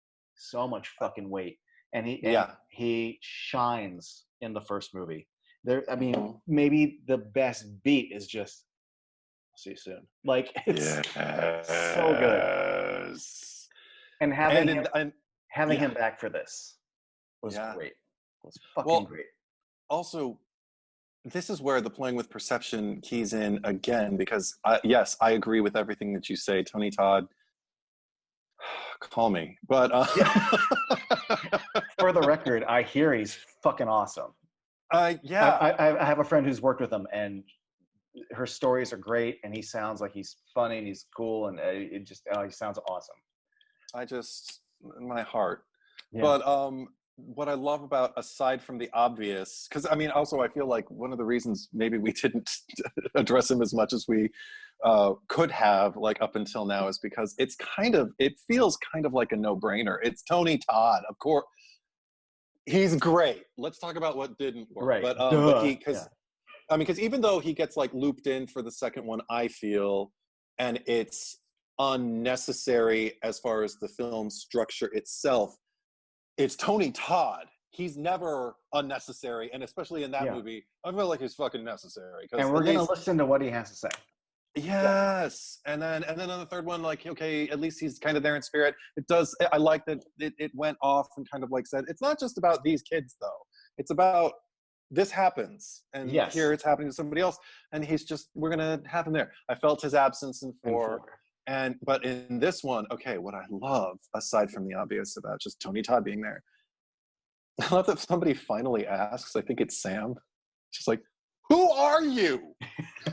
So much fucking weight, and he shines in the first movie. Maybe the best beat is just "See you soon." Like, it's so good. And having him back for this was great. It was fucking great. Also, this is where the playing with perception keys in again, because yes, I agree with everything that you say, Tony Todd. Call me, but for the record, I hear he's fucking awesome. I have a friend who's worked with him, and her stories are great, and he sounds like he's funny and he's cool, and he sounds awesome. My heart. But what I love about, aside from the obvious, because also I feel like one of the reasons maybe we didn't address him as much as we could have, like, up until now, is because it feels kind of like a no-brainer. It's Tony Todd, of course. He's great. Let's talk about what didn't work. Right. Because even though he gets like looped in for the second one, I feel, and it's unnecessary as far as the film structure itself, it's Tony Todd. He's never unnecessary, and especially in that movie, I feel like he's fucking necessary. And we're gonna listen to what he has to say. Yes, and then on the third one, like, okay, at least he's kind of there in spirit. I like that it went off and kind of like said, it's not just about these kids though. It's about this happens, and here it's happening to somebody else, and we're gonna have him there. I felt his absence in 4. But in this one, okay, what I love, aside from the obvious about just Tony Todd being there, I love that somebody finally asks, I think it's Sam, just like, who are you?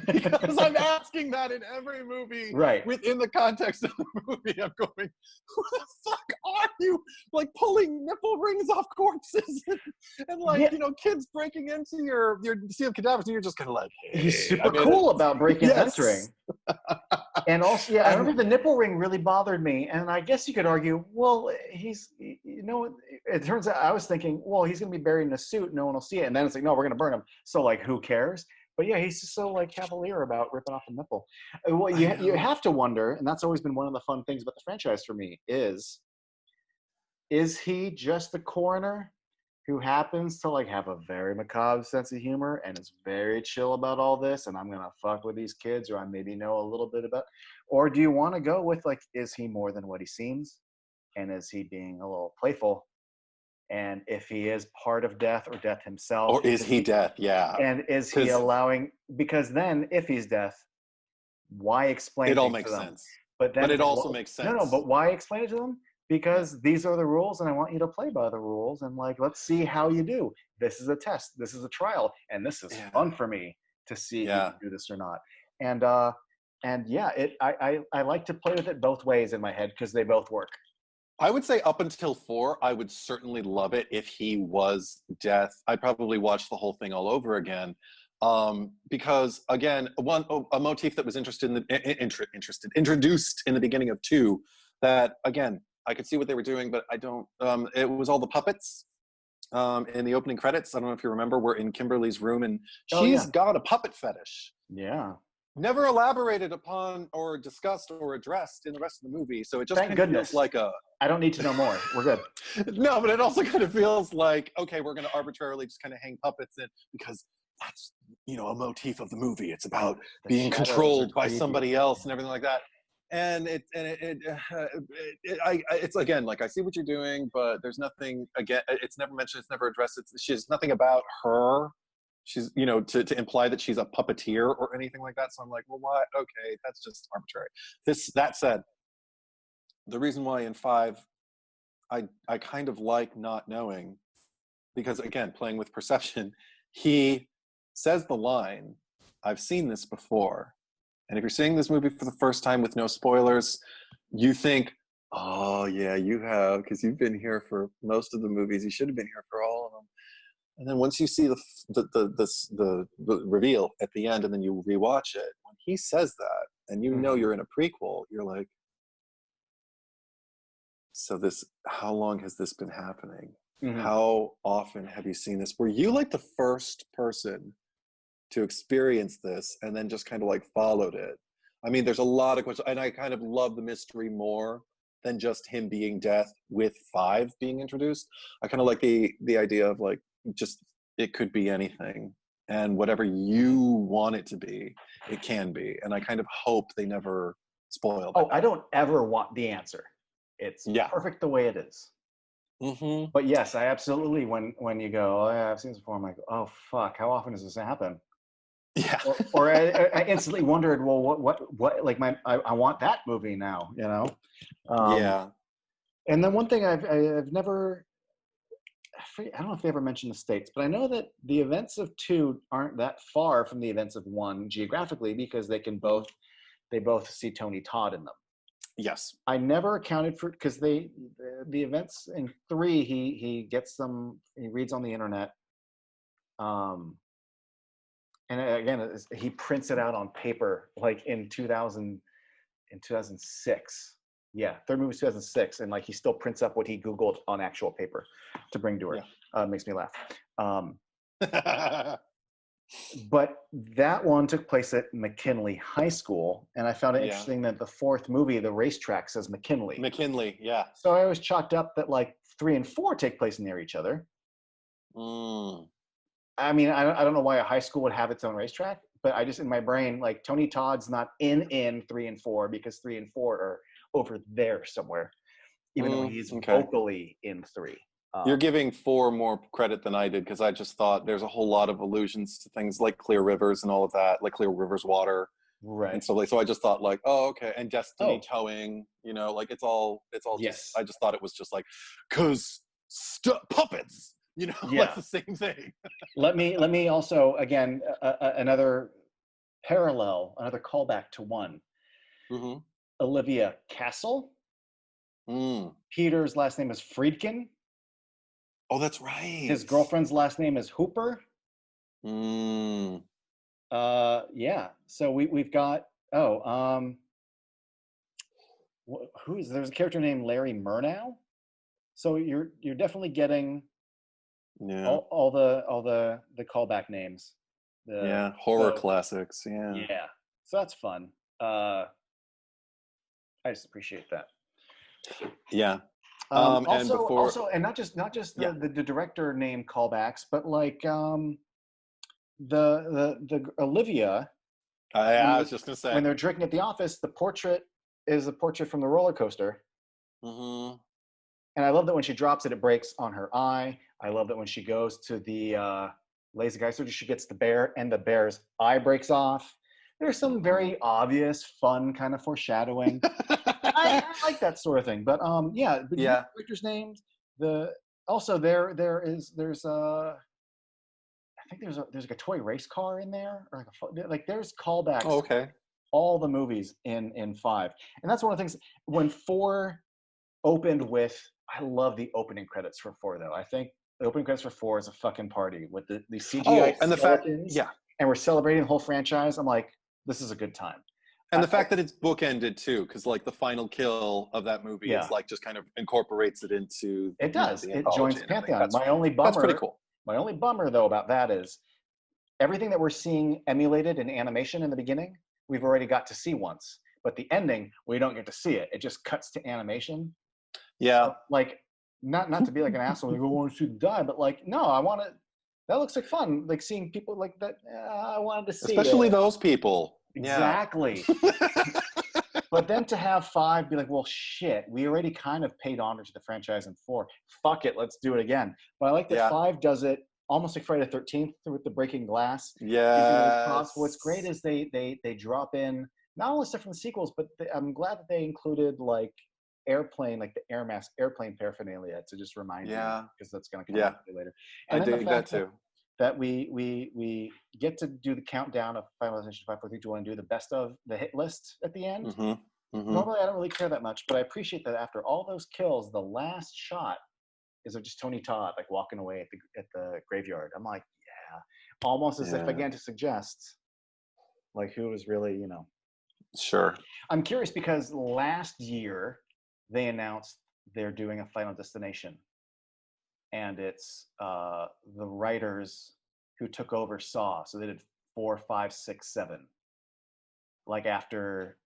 Because I'm asking that in every movie within the context of the movie. I'm going, who the fuck are you? Like pulling nipple rings off corpses and like, you know, kids breaking into your museum cadavers, and you're just kind of like, hey. He's super cool about breaking and entering. And also, I remember the nipple ring really bothered me. And I guess you could argue, well, it turns out I was thinking, well, he's going to be buried in a suit. No one will see it. And then it's like, no, we're going to burn him. So like, who cares? But yeah, he's just so like cavalier about ripping off the nipple. Well, you have to wonder, and that's always been one of the fun things about the franchise for me, is he just the coroner who happens to like have a very macabre sense of humor and is very chill about all this, and I'm gonna fuck with these kids, or I maybe know a little bit about, or do you want to go with like, is he more than what he seems, and is he being a little playful, and if he is part of death or death himself, or is he death? Yeah, and is he allowing? Because then, if he's death, why explain? It all makes sense. But then it also makes sense. No, but why explain it to them? Because these are the rules, and I want you to play by the rules, and like, let's see how you do. This is a test. This is a trial, and this is fun for me to see if you can do this or not. And yeah, I like to play with it both ways in my head because they both work. I would say up until 4, I would certainly love it if he was death. I'd probably watch the whole thing all over again. Because again, a motif that was introduced in the beginning of 2, that again, I could see what they were doing, but I don't, it was all the puppets in the opening credits. I don't know if you remember, we're in Kimberly's room and she's got a puppet fetish. Yeah. Never elaborated upon or discussed or addressed in the rest of the movie. So it just kind of feels like I don't need to know more. We're good. No, but it also kind of feels like, okay, we're going to arbitrarily just kind of hang puppets in because that's, you know, a motif of the movie. It's about being controlled by somebody else and everything like that. And it's again, like, I see what you're doing, but there's nothing, again, it's never mentioned, it's never addressed. She's nothing about her. She's, you know, to imply that she's a puppeteer or anything like that. So I'm like, well, why? Okay, that's just arbitrary. That said, the reason why in 5, I kind of like not knowing, because again, playing with perception, he says the line, I've seen this before. And if you're seeing this movie for the first time with no spoilers, you think, oh yeah, you have, because you've been here for most of the movies. You should have been here for all of them. And then once you see the reveal at the end, and then you rewatch it, when he says that, and you know you're in a prequel, you're like, so how long has this been happening? How often have you seen this? Were you like the first person to experience this and then just kind of like followed it? I mean, there's a lot of questions, and I kind of love the mystery more than just him being death with 5 being introduced. I kind of like the idea of like, just, it could be anything, and whatever you want it to be, it can be. And I kind of hope they never spoil that. I don't ever want the answer. It's perfect the way it is. But yes, I absolutely, when you go, oh yeah, I've seen this before, I'm like, oh fuck, how often does this happen? Yeah. Or I instantly wondered, well, what like I want that movie now, you know? Yeah. And then one thing I've never, I don't know if they ever mentioned the States, but I know that the events of 2 aren't that far from the events of 1 geographically, because they both see Tony Todd in them. Yes. I never accounted for, because the events in 3, he reads on the internet, and again, he prints it out on paper, like in 2006. Yeah, third movie was 2006, and like he still prints up what he Googled on actual paper to bring to her. Makes me laugh. But that one took place at McKinley High School, and I found it interesting that the 4th movie, the racetrack, says McKinley. McKinley, yeah. So I was chalked up that like 3 and 4 take place near each other. I mean, I don't know why a high school would have its own racetrack, but I just, in my brain, like, Tony Todd's not in 3 and 4, because 3 and 4 are over there somewhere, even though he's vocally in 3. You're giving 4 more credit than I did, because I just thought there's a whole lot of allusions to things like Clear Rivers and all of that, like Clear Rivers water. Right. And so I just thought like, oh, okay. And Destiny towing, you know, like it's all just, I just thought it was just like, cause puppets. You know, like Yeah. the same thing. Let me also, again, another parallel, another callback to one. Mm-hmm. Olivia Castle. Mm. Peter's last name is Friedkin. Oh, that's right. His girlfriend's last name is Hooper. Mm. Yeah. So we've got who's there's a character named Larry Murnau. So you're definitely getting Yeah. all the callback names. Yeah. Horror So classics. Yeah. yeah. So that's fun. I just appreciate that. Yeah. And before, Also, and not just yeah, the director name callbacks, but like the Olivia I when was just gonna say. when they're drinking at the office, the portrait is a portrait from the roller coaster. Mm-hmm. And I love that when she drops it, it breaks on her eye. I love that when she goes to the laser guy surgery, she gets the bear, and the bear's eye breaks off. There's some Mm-hmm. very obvious, fun kind of foreshadowing. I like that sort of thing. But yeah, but you get Yeah. the characters' names. The also there's I think there's like a toy race car in there, or like there's Oh, callbacks okay. all the movies in five, and that's one of the things when four opened with. I love the opening credits for four though. I think the opening credits for four is a fucking party with the CGI Oh, and the fact, skeletons, yeah, and we're celebrating the whole franchise. I'm like, this is a good time. and the fact that it's bookended too, because like the final kill of that movie, Yeah, it's like just kind of incorporates it into, it you know, does. the It joins anthology, the and I think pantheon. that's pretty cool. My only bummer though about that is everything that we're seeing emulated in animation in the beginning, we've already got to see once. But the ending, we don't get to see it. It just cuts to animation. Yeah, So, like, not to be like an asshole, like, I want to see them die, but like, no, I want to. That looks like fun. Like seeing people like that. I wanted to see especially it. those people. Yeah. Exactly. But then to have five be like, well, shit, we already kind of paid homage to the franchise in four. Fuck it, let's do it again. But I like that Yeah. five does it almost like Friday the 13th with the breaking glass. They do those props. What's great Yes. is they drop in not only stuff from the sequels, but I'm glad that they included like airplane, like the air mass airplane paraphernalia to just remind you Yeah. because that's going to come Yeah. up later. I And then the dig that fact too. that we get to do the countdown of Final Destination 5, 4, 3, 2, 1, and do the best of the hit list at the end. Mm-hmm. Mm-hmm. Normally, I don't really care that much, but I appreciate that after all those kills, the last shot is of just Tony Todd like walking away at the graveyard. I'm like, yeah, almost as if Yeah. again to suggest like who was really, you know. Sure. I'm curious because last year they announced they're doing a Final Destination, and it's the writers who took over Saw, so they did 4, 5, 6, 7. Like after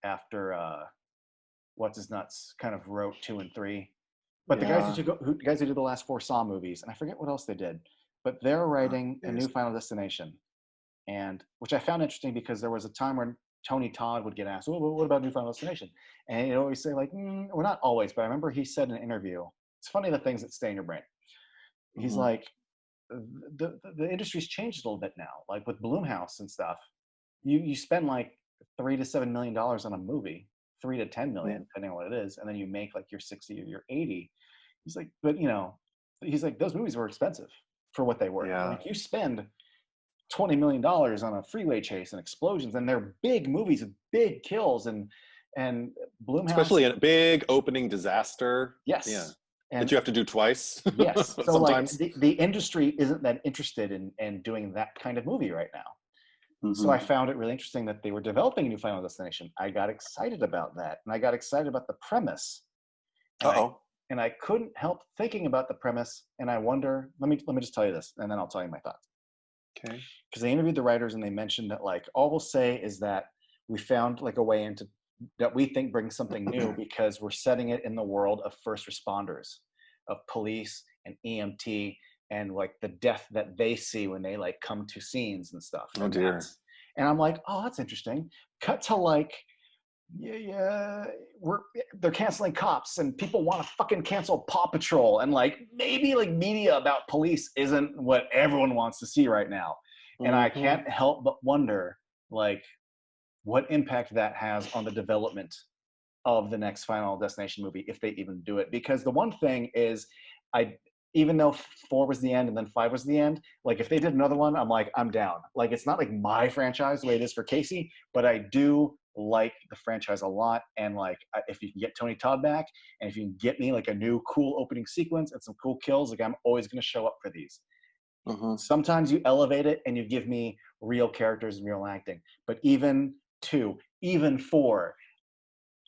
what's his nuts kind of wrote 2 and 3. But the guys Yeah. who did the last 4 Saw movies, and I forget what else they did, but they're Oh, writing a new geez. Final Destination, and which I found interesting because there was a time when Tony Todd would get asked, "Well, what about new Final Destination?" And he'd always say like, well, not always, but I remember he said in an interview, it's funny the things that stay in your brain. He's Mm-hmm. like, the industry's changed a little bit now, like with Bloomhouse and stuff. You spend like $3 to $7 million on a movie, 3 to 10 million, Yeah. depending on what it is, and then you make like your 60 or your 80. He's like, but you know, he's like, those movies were expensive for what they were. Yeah. Like you spend $20 million on a freeway chase and explosions, and they're big movies with big kills and Bloomhouse. Especially a big opening disaster. Yeah. Yes, That and you have to do twice yes. So like sometimes. the industry isn't that interested in doing that kind of movie right now. So Mm-hmm. I found it really interesting that they were developing a new Final Destination. I got excited about that, and I got excited about the premise, and I Uh-oh. and I couldn't help thinking about the premise. And I wonder. Let me just tell you this, and then I'll tell you my thoughts. Okay. Because they interviewed the writers, and they mentioned that like all we'll say is that we found like a way into that we think brings something new because we're setting it in the world of first responders, of police and EMT, and like the death that they see when they like come to scenes and stuff. Oh And dear. I'm like, oh, that's interesting. Cut to like, yeah, they're canceling cops and people want to fucking cancel Paw Patrol, and like maybe like media about police isn't what everyone wants to see right now. And I Mm-hmm. can't help but wonder like what impact that has on the development of the next Final Destination movie if they even do it. Because the one thing is, I even though 4 was the end and then 5 was the end, like if they did another one, I'm like, I'm down. Like it's not like my franchise the way it is for Casey, but I do like the franchise a lot. And like if you can get Tony Todd back, and if you can get me like a new cool opening sequence and some cool kills, like I'm always going to show up for these. Sometimes you elevate it and you give me real characters and real acting, but even 2, even 4,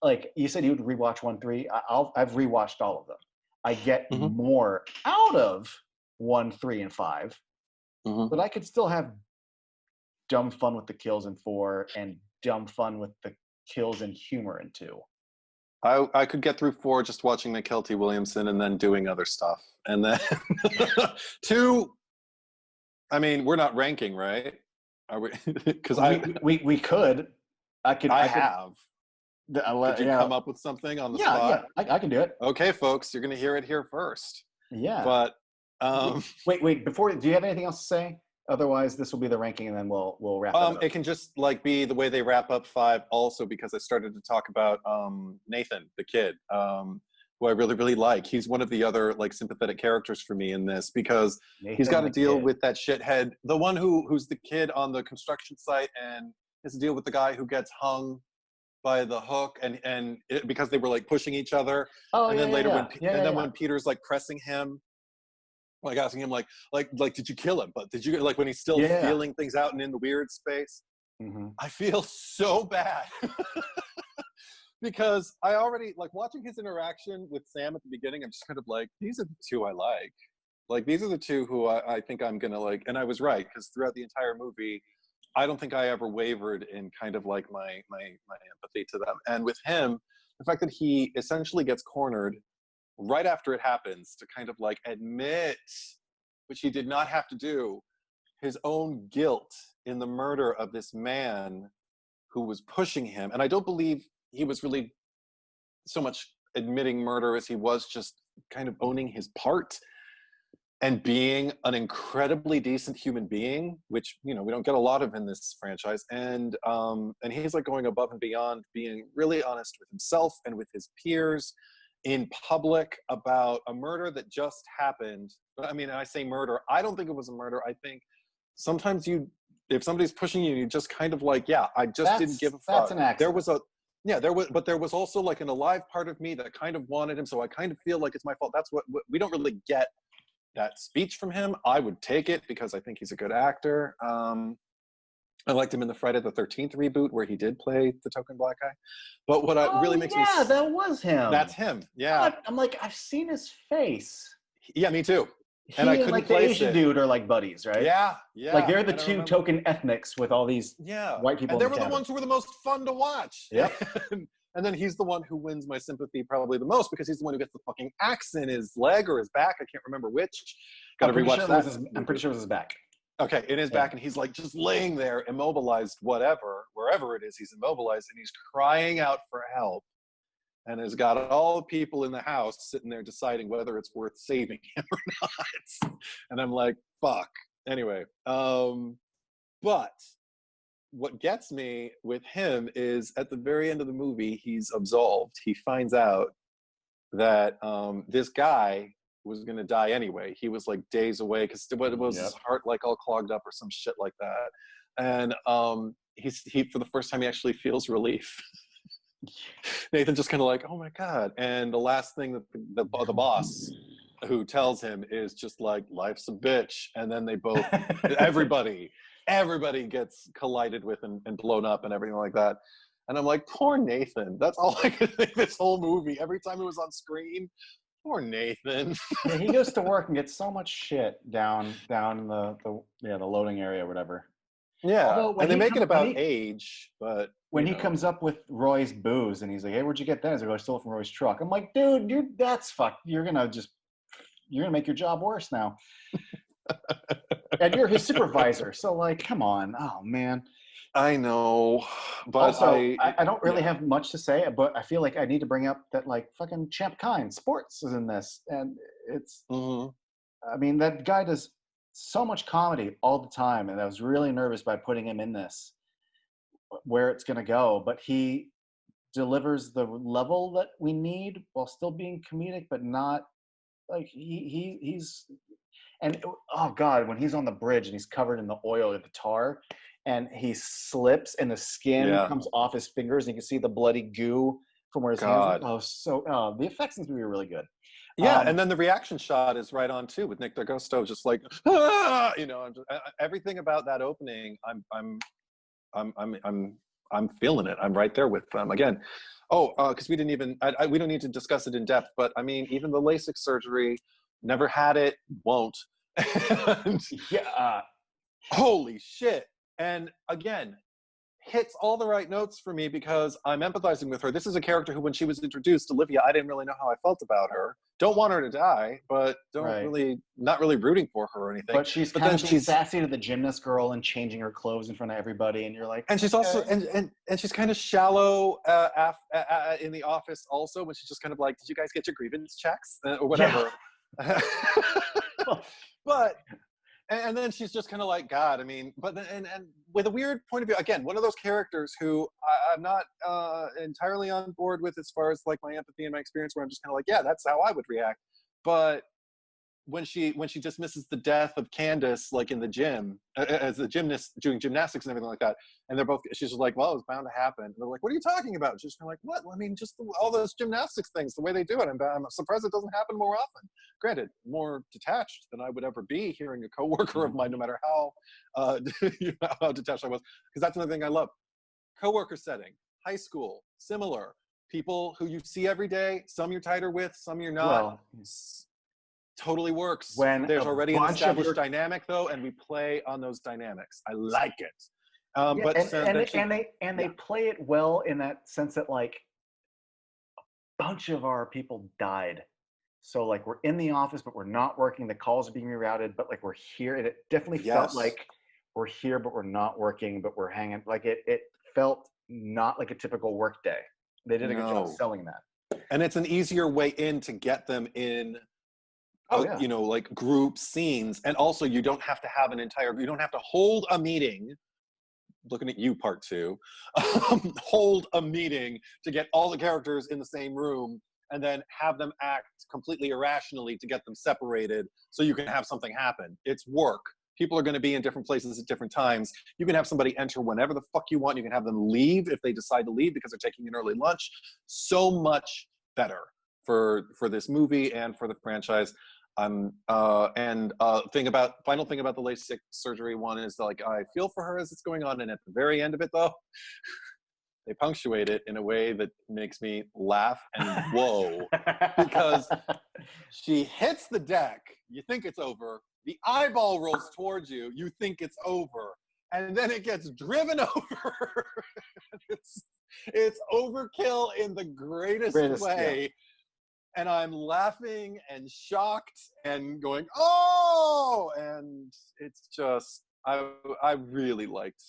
like you said, you would rewatch 1, 3. I've rewatched all of them. I get more out of 1, 3, and 5, but I could still have dumb fun with the kills in 4 and dumb fun with the kills and humor in 2. I could get through 4 just watching McKelty Williamson and then doing other stuff. And then 2, I mean, we're not ranking, right? Are we? Because we could. I have. Could you come up with something on the spot? Yeah, I can do it. Okay, folks, you're going to hear it here first. Yeah. But wait. Before, do you have anything else to say? Otherwise, this will be the ranking, and then we'll wrap it up. It can just like be the way they wrap up 5. Also, because I started to talk about Nathan, the kid, who I really, really like. He's one of the other like sympathetic characters for me in this because he's got to deal with that shithead, the one who's the kid on the construction site and has to deal with the guy who gets hung by the hook because they were like pushing each other. And then later when Peter's like pressing him, like asking him like did you kill him? But did you, like when he's still feeling things out and in the weird space, I feel so bad because I already like watching his interaction with Sam at the beginning. I'm just kind of like, these are the 2 I like. Like these are the 2 who I think I'm gonna like. And I was right, because throughout the entire movie, I don't think I ever wavered in kind of like my empathy to them. And with him, the fact that he essentially gets cornered right after it happens to kind of like admit, which he did not have to do, his own guilt in the murder of this man who was pushing him. And I don't believe he was really so much admitting murder as he was just kind of owning his part and being an incredibly decent human being, which, you know, we don't get a lot of in this franchise. And he's like going above and beyond, being really honest with himself and with his peers in public about a murder that just happened. I mean, I say murder, I don't think it was a murder. I think sometimes if somebody's pushing you, you just kind of like, yeah, I just didn't give a fuck. That's an accident. But there was also like an alive part of me that kind of wanted him. So I kind of feel like it's my fault. That's what we don't really get that speech from him. I would take it because I think he's a good actor. I liked him in the Friday the 13th reboot where he did play the token black guy. But what really makes me... Yeah, that was him. That's him, yeah. I'm like, I've seen his face. Yeah, me too. And I couldn't like place the Asian dude are like buddies, right? Yeah. Like they're the 2 token ethnics with all these white people. And they were the ones who were the most fun to watch. Yeah. And then he's the one who wins my sympathy probably the most because he's the one who gets the fucking axe in his leg or his back. I can't remember which. Got to rewatch that. I'm pretty sure it was his back. Okay, in his back, and he's like just laying there, immobilized, wherever it is, he's immobilized, and he's crying out for help, and has got all the people in the house sitting there deciding whether it's worth saving him or not. And I'm like, fuck. Anyway, but what gets me with him is at the very end of the movie, he's absolved. He finds out that this guy was going to die anyway. He was like days away because what was his heart like all clogged up or some shit like that. And he for the first time he actually feels relief. Nathan just kind of like, oh my god. And the last thing that the boss who tells him is just like, life's a bitch. And then they both everybody gets collided with and blown up and everything like that. And I'm like, poor Nathan. That's all I could think this whole movie. Every time it was on screen, poor Nathan. Yeah, he goes to work and gets so much shit down in the loading area or whatever. Yeah, and they make it about age, but when he comes up with Roy's booze and he's like, "Hey, where'd you get that?" He's like, "I stole it from Roy's truck." I'm like, "Dude, that's fucked. You're gonna make your job worse now." And you're his supervisor, so like, come on, oh man. I know, but also, I don't really have much to say, but I feel like I need to bring up that like fucking Champ Kind Sports is in this, and it's. I mean, that guy does so much comedy all the time, and I was really nervous by putting him in this, where it's going to go. But he delivers the level that we need while still being comedic, but not Like he's and oh god, when he's on the bridge and he's covered in the oil of the tar, and he slips and the skin Yeah. comes off his fingers, and you can see the bloody goo from where his hands were. God. The effects in this movie are really good. Yeah, and then the reaction shot is right on too with Nick D'Agosto, just like, ah! You know, everything about that opening. I'm feeling it. I'm right there with them again. Oh, because we didn't even. We don't need to discuss it in depth, but I mean, even the LASIK surgery, never had it, won't. And, Yeah, holy shit! And again, hits all the right notes for me because I'm empathizing with her. This is a character who, when she was introduced, Olivia, I didn't really know how I felt about her. Don't want her to die, but right. not really rooting for her or anything. But she's But kind then of being sassy to the gymnast girl and changing her clothes in front of everybody, and you're like, and she's also okay. and she's kind of shallow in the office also, when she's just kind of like, did you guys get your grievance checks or whatever? Yeah. But and then she's just kind of like, God, I mean, but then, and with a weird point of view, again, one of those characters who I'm not entirely on board with as far as like my empathy and my experience, where I'm just kind of like, yeah, that's how I would react. But when she dismisses the death of Candace, like in the gym, as the gymnast doing gymnastics and everything like that, and she's just like, well, it was bound to happen. And they're like, what are you talking about? She's kind of like, what? I mean, just all those gymnastics things, the way they do it. I'm surprised it doesn't happen more often. Granted, more detached than I would ever be hearing a coworker of mine, no matter how how detached I was, because that's another thing I love. Coworker setting, high school, similar. People who you see every day, some you're tighter with, some you're not. Well, Totally works. when There's a already an bunch of established your dynamic though, and we play on those dynamics. I like it. yeah, But they play it well in that sense that like a bunch of our people died. So like we're in the office, but we're not working. The calls are being rerouted, but like we're here. And it definitely felt yes, like we're here, but we're not working, but we're hanging. Like it felt not like a typical work day. They did a good job no, selling that. and it's an easier way in to get them in. Oh yeah. You know, like group scenes, and also you don't have to have you don't have to hold a meeting. Looking at you, part two. Hold a meeting to get all the characters in the same room, and then have them act completely irrationally to get them separated, so you can have something happen. It's work. People are going to be in different places at different times. You can have somebody enter whenever the fuck you want. You can have them leave if they decide to leave because they're taking an early lunch. So much better for this movie and for the franchise. Final thing about the LASIK surgery one is, like, I feel for her as it's going on, and at the very end of it though, they punctuate it in a way that makes me laugh and whoa, because she hits the deck, you think it's over, the eyeball rolls towards you, you think it's over, and then it gets driven over. it's overkill in the greatest way. Yeah. And I'm laughing and shocked and going, oh, and it's just, I really liked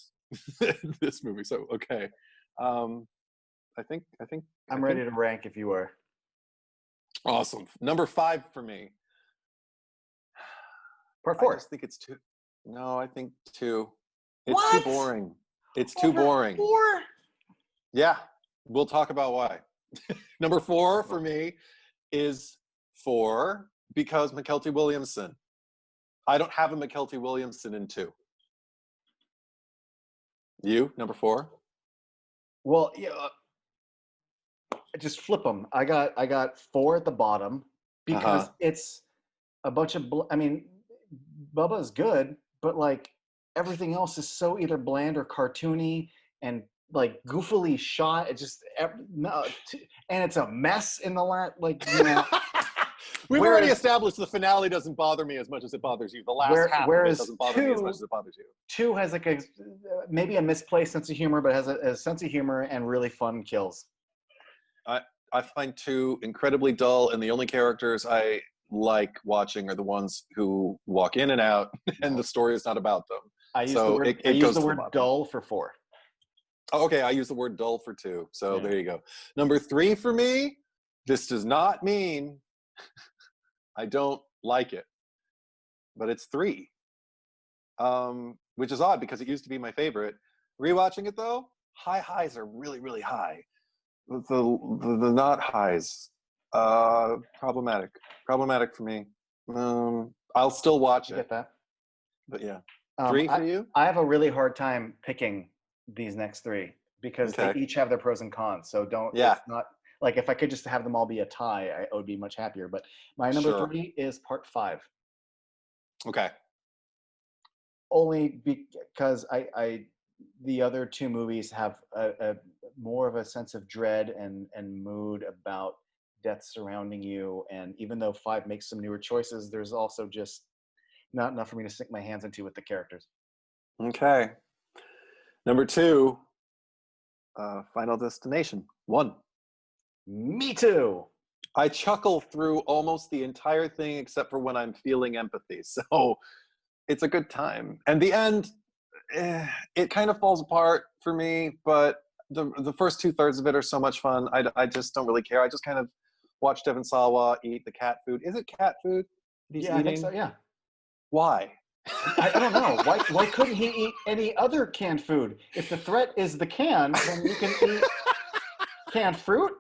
this movie. So, okay. I think I'm ready to rank if you are. Awesome. Number 5 for me. Part 4. I just think it's too, no, I think 2. It's What? too boring. It's too boring. 4? Yeah. We'll talk about why. Number 4 for me is 4 because McKelty Williamson. I don't have a McKelty Williamson in 2. You, number 4? Well, yeah, just flip them. I got 4 at the bottom because it's a bunch of. I mean, Bubba's good, but like everything else is so either bland or cartoony and like goofily shot. It just no, and it's a mess in the last, like, you know. We've already established the finale doesn't bother me as much as it bothers you. The last half of it doesn't bother me as much as it bothers you. 2 has like maybe a misplaced sense of humor, but has a sense of humor and really fun kills. I find 2 incredibly dull, and the only characters I like watching are the ones who walk in and out, and the story is not about them. I use the word dull for 4. Oh, okay, I use the word dull for 2. So there you go. Number 3 for me, this does not mean I don't like it, but it's 3, which is odd because it used to be my favorite. Rewatching it though, highs are really, really high. The not highs Problematic for me. I'll still watch You it, get that? but yeah. Um, 3 I, for you? I have a really hard time picking these next three because they Okay. each have their pros and cons. So Yeah, it's not like if I could just have them all be a tie, I would be much happier. But my number sure. three is part five, Okay. only because the other two movies have a more of a sense of dread and mood about death surrounding you. And even though five makes some newer choices, there's also just not enough for me to sink my hands into with the characters. Okay. Number 2, Final Destination 1. Me too. I chuckle through almost the entire thing except for when I'm feeling empathy. So it's a good time. And the end, it kind of falls apart for me, but the first 2/3 of it are so much fun. I just don't really care. I just kind of watch Devon Sawa eat the cat food. Is it cat food that he's Yeah, I think so. eating? Yeah. Why? I don't know. Why couldn't he eat any other canned food? If the threat is the can, then you can eat canned fruit,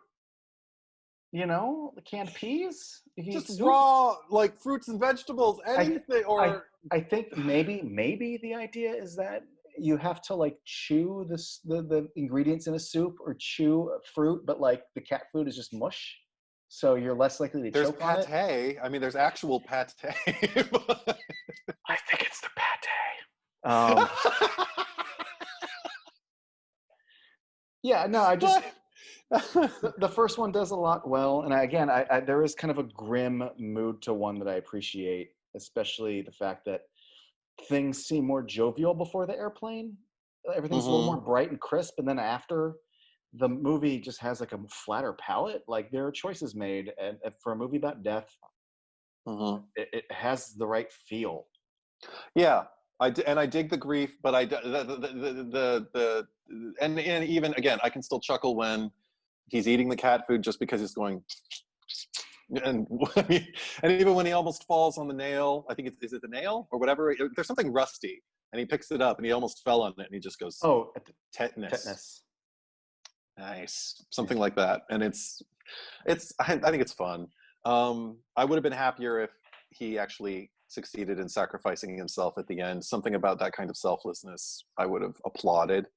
the canned peas. You can eat Just soup. raw, like fruits and vegetables, I th- anything, I or I think maybe the idea is that you have to like chew the ingredients in a soup or chew fruit, but like the cat food is just mush, so you're less likely to there's choke on it. pate. I mean, there's actual pate. I think it's the pate. Yeah, no, I just the first one does a lot well, and again, there is kind of a grim mood to one that I appreciate, especially the fact that things seem more jovial before the airplane. Everything's a little more Hmm. bright and crisp, and then after, the movie just has like a flatter palette. Like there are choices made, and for a movie about death, Hmm. it has the right feel. Yeah, and I dig the grief, but the and even again, I can still chuckle when he's eating the cat food just because he's going, and and even when he almost falls on the nail, I think it's is it the nail or whatever. There's something rusty, and he picks it up, and he almost fell on it, and he just goes Oh, tetanus. tetanus. Nice, Yeah. something like that, and I think it's fun. I would have been happier if he actually succeeded in sacrificing himself at the end. Something about that kind of selflessness I would have applauded.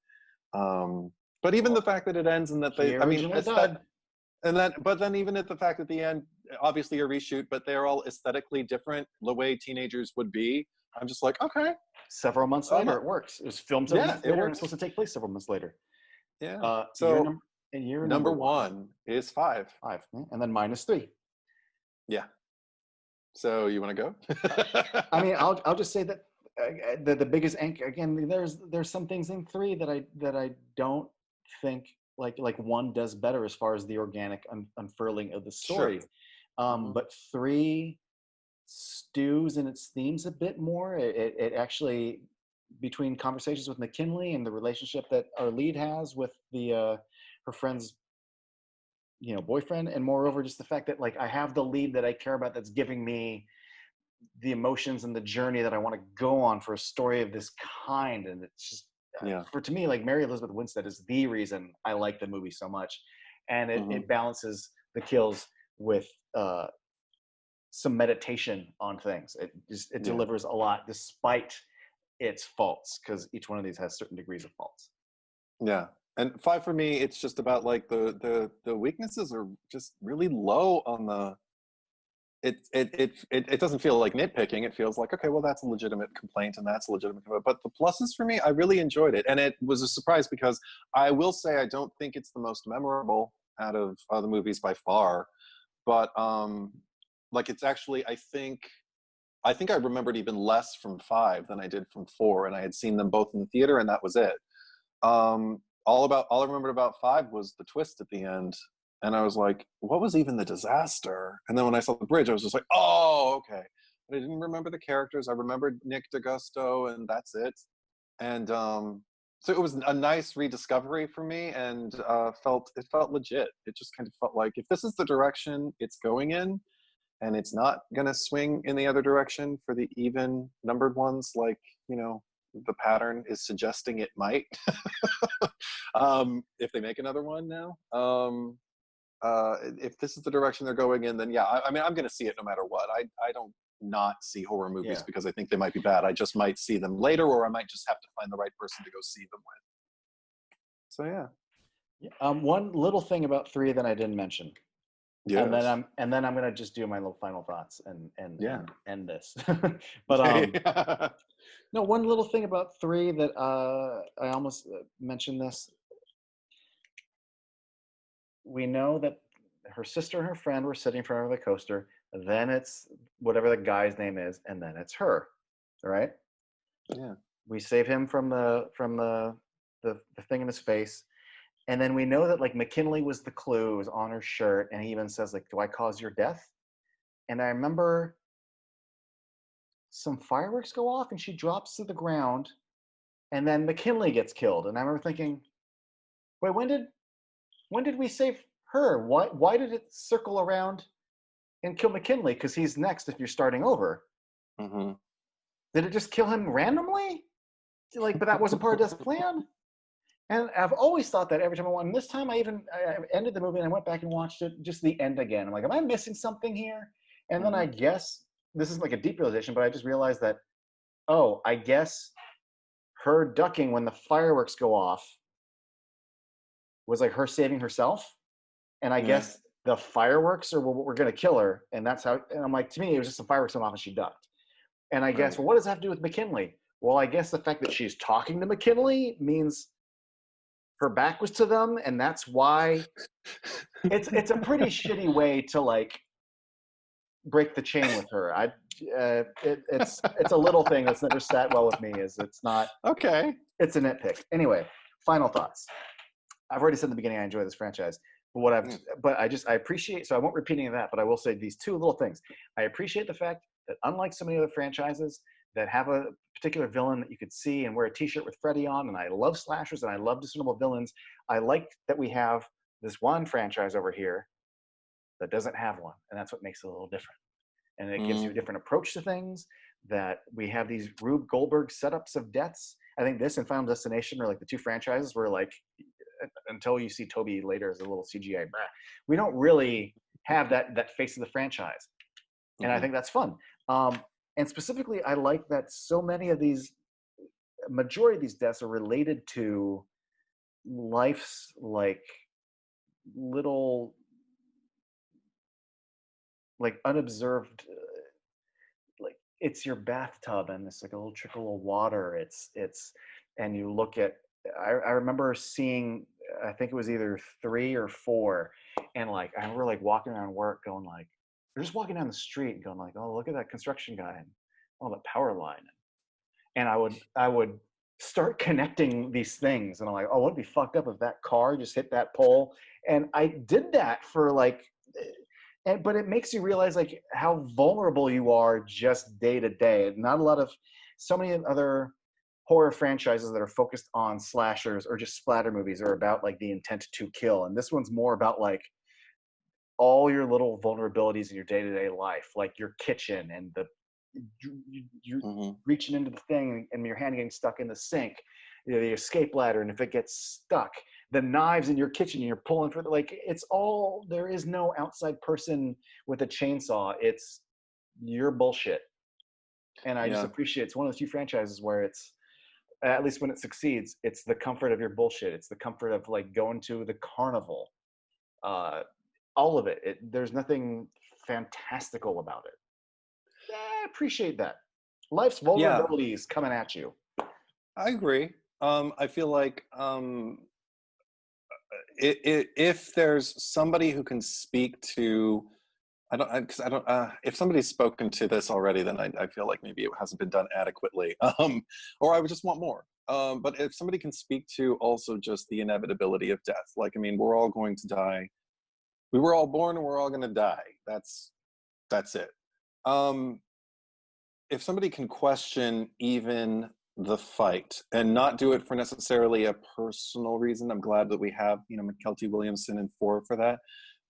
But even the Well, fact that it ends and that he I mean, originally it's that, died and that, but then even at the fact at the end, obviously a reshoot, but they're all aesthetically different, the way teenagers would be. I'm just like, okay, several months I'm later. a, It works. It was filmed several yeah, months it later, and it's works. supposed to take place several months later. Yeah. You're So number number one, 1 is 5. five, and then minus three. Yeah. So you want to Uh, go? I mean, I'll just say that the biggest anchor again. There's some things in three that I don't think like one does better as far as the organic unfurling of the Sure. story. Hmm. But three stews in its themes a bit more. It actually, between conversations with McKinley and the relationship that our lead has with the her friend's boyfriend, and moreover just the fact that like I have the lead that I care about that's giving me the emotions and the journey that I want to go on for a story of this kind. And it's just Yeah. for to me, like Mary Elizabeth Winstead is the reason I like the movie so much, and it, Hmm. it balances the kills with some meditation on things. It Yeah. delivers a lot despite its faults, because each one of these has certain degrees of faults. Yeah. And 5 for me, it's just about like the weaknesses are just really low on the it doesn't feel like nitpicking. It feels like, okay, well, that's a legitimate complaint and that's a legitimate complaint. But the pluses for me, I really enjoyed it. And it was a surprise because I will say I don't think it's the most memorable out of the movies by far. But like it's actually I think I remembered even less from 5 than I did from 4, and I had seen them both in the theater, and that was it. All I remembered about 5 was the twist at the end, and I was like, what was even the disaster? And then when I saw the bridge, I was just like, oh, okay. But I didn't remember the characters. I remembered Nick DeGusto, and that's it. And so it was a nice rediscovery for me, and it felt legit. It just kind of felt like if this is the direction it's going in, and it's not going to swing in the other direction for the even numbered ones, like the pattern is suggesting it might. If they make another one now, if this is the direction they're going in, then yeah, I mean, I'm going to see it no matter what. I don't not see horror movies Yeah. because I think they might be bad. I just might see them later, or I might just have to find the right person to go see them with. So yeah. One little thing about 3 that I didn't mention, Yes. and then I'm gonna just do my little final thoughts Yeah. and end this. But Yeah. no, one little thing about 3 that I almost mentioned this. We know that her sister and her friend were sitting in front of the coaster. Then it's whatever the guy's name is, and then it's her. All right. Yeah. We save him from the thing in his face. And then we know that like McKinley was the clue, it was on her shirt, and he even says like, "Do I cause your death?" And I remember some fireworks go off, and she drops to the ground, and then McKinley gets killed. And I remember thinking, "Wait, when did we save her? Why did it circle around and kill McKinley? Because he's next if you're starting over. Mm-hmm. Did it just kill him randomly? Like, but that wasn't part of Death's plan." And I've always thought that every time I went. And this time I ended the movie and I went back and watched it, just the end again. I'm like, am I missing something here? And then Mm-hmm. I guess this is like a deep realization, but I just realized that, oh, I guess her ducking when the fireworks go off was like her saving herself. And I Yeah. guess the fireworks are what we're going to kill her. And that's how, and I'm like, to me, it was just some fireworks going off and she ducked. And I guess, Right. well, what does that have to do with McKinley? Well, I guess the fact that she's talking to McKinley means her back was to them, and that's why it's a pretty shitty way to like break the chain with her. It's a little thing that's never sat well with me. Is it's not. Okay. It's a nitpick. Anyway, final thoughts. I've already said in the beginning I enjoy this franchise, but I appreciate. So I won't repeat any of that, but I will say these 2 little things. I appreciate the fact that unlike so many other franchises that have a particular villain that you could see and wear a T-shirt with Freddy on, and I love slashers and I love discernible villains. I like that we have this one franchise over here that doesn't have one, and that's what makes it a little different. And it gives you a different approach to things. That we have these Rube Goldberg setups of deaths. I think this and Final Destination are like the 2 franchises where like until you see Toby later as a little CGI, we don't really have that face of the franchise, and I think that's fun. And specifically, I like that so many of these, majority of these deaths are related to life's like little, like unobserved, like it's your bathtub and it's like a little trickle of water. And you look at, I remember seeing, I think it was either 3 or 4, and like I remember like walking around work going like, or just walking down the street and going like, oh, look at that construction guy and oh, the power line. And I would start connecting these things, and I'm like, oh, wouldn't it be fucked up if that car just hit that pole? And I did that for like, but it makes you realize like how vulnerable you are just day to day. Not a lot of, so many other horror franchises that are focused on slashers or just splatter movies are about like the intent to kill, and this one's more about like all your little vulnerabilities in your day-to-day life, like your kitchen and you reaching into the thing and your hand getting stuck in the sink, the escape ladder, and if it gets stuck, the knives in your kitchen and you're pulling for like, it's all, there is no outside person with a chainsaw. It's your bullshit. And I just appreciate, it's one of the few franchises where it's, at least when it succeeds, it's the comfort of your bullshit. It's the comfort of like going to the carnival. All of it. There's nothing fantastical about it. I appreciate that. Life's vulnerabilities coming at you. I agree. I feel like if there's somebody who can speak to, because I don't. If somebody's spoken to this already, then I feel like maybe it hasn't been done adequately, or I would just want more. But if somebody can speak to also just the inevitability of death, like I mean, we're all going to die. We were all born and we're all going to die. That's it. If somebody can question even the fight and not do it for necessarily a personal reason, I'm glad that we have, McKelty Williamson and 4 for that.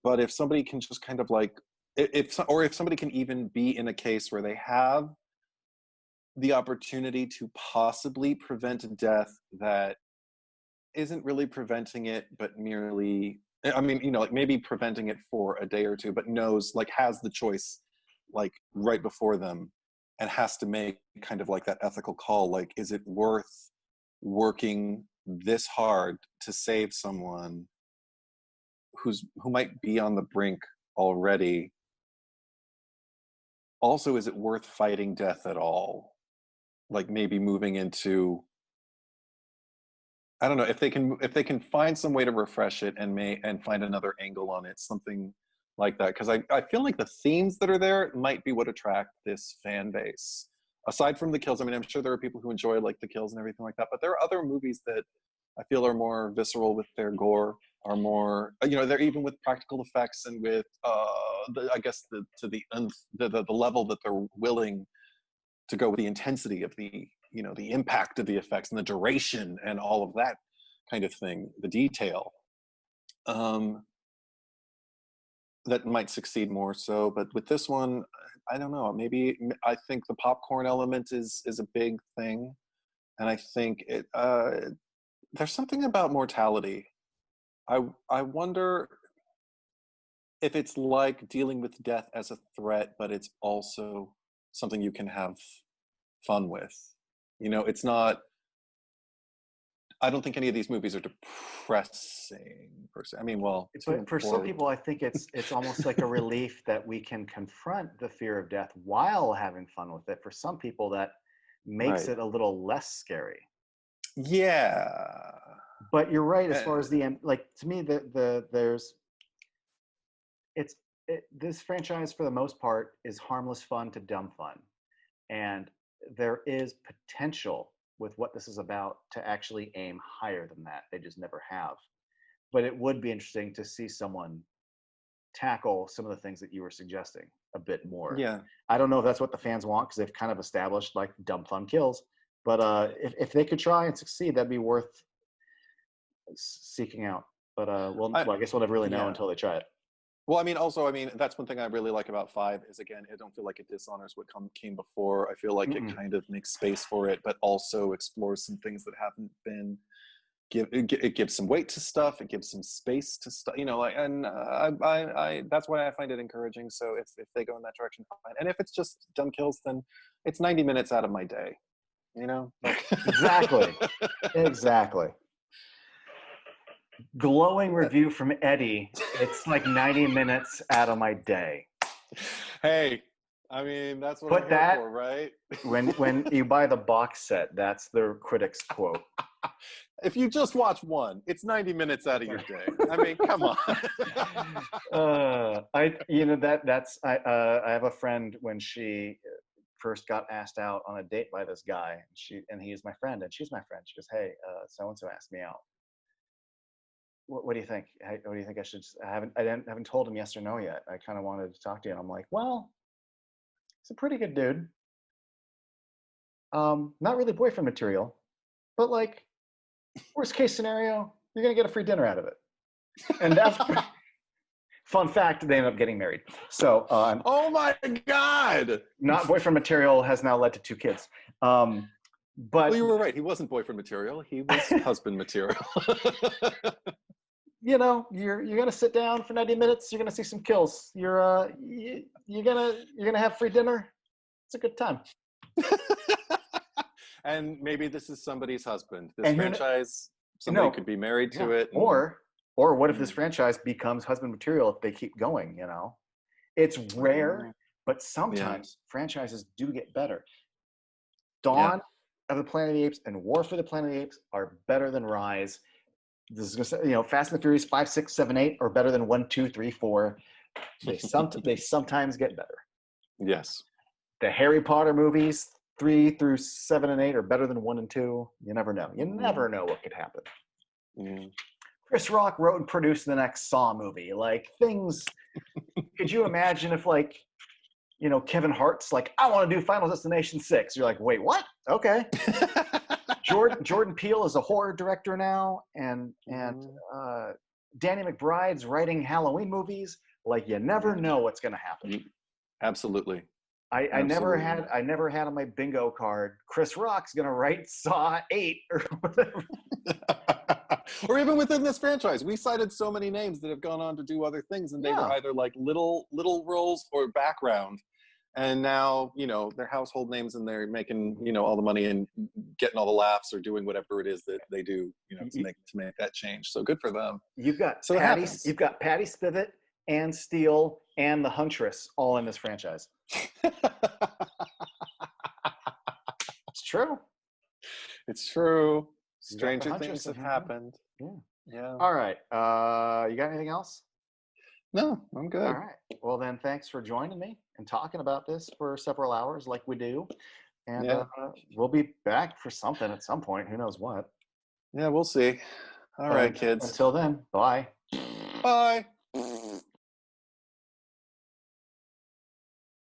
But if somebody can just kind of like, if somebody can even be in a case where they have the opportunity to possibly prevent a death that isn't really preventing it, but merely I mean, like maybe preventing it for a day or two, but knows, like, has the choice, like, right before them, and has to make kind of like that ethical call. Like, is it worth working this hard to save someone who might be on the brink already? Also, is it worth fighting death at all? Like, maybe moving into, I don't know, if they can find some way to refresh it and find another angle on it, something like that. Because I feel like the themes that are there might be what attract this fan base. Aside from the kills, I mean, I'm sure there are people who enjoy like the kills and everything like that, but there are other movies that I feel are more visceral with their gore, are more, they're even with practical effects and with, I guess the level that they're willing to go with the intensity of the impact of the effects and the duration and all of that kind of thing, the detail, that might succeed more so. But with this one, I don't know, maybe I think the popcorn element is a big thing. And I think there's something about mortality. I wonder if it's like dealing with death as a threat, but it's also something you can have fun with. It's not, I don't think any of these movies are depressing per se. I mean, well, But for some people, I think it's almost like a relief that we can confront the fear of death while having fun with it. For some people, that makes it a little less scary. Yeah. But you're right, as far as the end, like, to me, this franchise for the most part is harmless fun to dumb fun. And there is potential with what this is about to actually aim higher than that. They just never have. But it would be interesting to see someone tackle some of the things that you were suggesting a bit more. Yeah. I don't know if that's what the fans want, because they've kind of established like dumb fun kills. But if they could try and succeed, that'd be worth seeking out. But I guess we'll never really know until they try it. Well, I mean, that's one thing I really like about 5 is, again, I don't feel like it dishonors what came before. I feel like it kind of makes space for it, but also explores some things that haven't been. It gives some weight to stuff. It gives some space to stuff. And I that's why I find it encouraging. So if they go in that direction, fine. And if it's just dumb kills, then it's 90 minutes out of my day. Exactly. Glowing review from Eddie. It's like 90 minutes out of my day. Hey, I mean, that's what I'm here for, right? when you buy the box set, that's the critic's quote. If you just watch one, it's 90 minutes out of your day. I mean, come on. I have a friend, when she first got asked out on a date by this guy, and he's my friend and she's my friend. She goes, "Hey, so-and-so asked me out. What do you think? What do you think I should? I haven't told him yes or no yet. I kind of wanted to talk to you." And I'm like, "Well, he's a pretty good dude. Not really boyfriend material, but like, worst case scenario, you're gonna get a free dinner out of it." And that's fun fact. They ended up getting married. So, oh my God! Not boyfriend material has now led to 2 kids. But you were right. He wasn't boyfriend material. He was husband material. You're gonna sit down for 90 minutes. You're gonna see some kills. You're gonna have free dinner. It's a good time. And maybe this is somebody's husband. This franchise, somebody could be married to it. Or what if this franchise becomes husband material if they keep going? It's rare, but sometimes franchises do get better. Dawn of the Planet of the Apes and War for the Planet of the Apes are better than Rise. This is gonna say, Fast and the Furious 5, 6, 7, 8 are better than 1, 2, 3, 4. They sometimes get better. Yes. The Harry Potter movies 3 through 7 and 8 are better than 1 and 2. You never know. You never know what could happen. Chris Rock wrote and produced the next Saw movie. Like, things. Could you imagine if, like, Kevin Hart's like, "I want to do Final Destination 6." You're like, "Wait, what?" Okay. Jordan Peele is a horror director now, and Danny McBride's writing Halloween movies. Like, you never know what's going to happen. Absolutely. I never had on my bingo card, Chris Rock's going to write Saw 8 or whatever. Or even within this franchise, we cited so many names that have gone on to do other things, and they were either like little roles or background. And now, they're household names, and they're making, all the money and getting all the laughs, or doing whatever it is that they do, to make that change. So good for them. You've got So Patty Spivot, Ann Steele, and the Huntress all in this franchise. It's true. It's true. Stranger things have happened. Yeah. All right. You got anything else? No, I'm good. All right. Well, then, thanks for joining me and talking about this for several hours like we do. And we'll be back for something at some point. Who knows what? Yeah, we'll see. All right, kids. Until then, bye. Bye.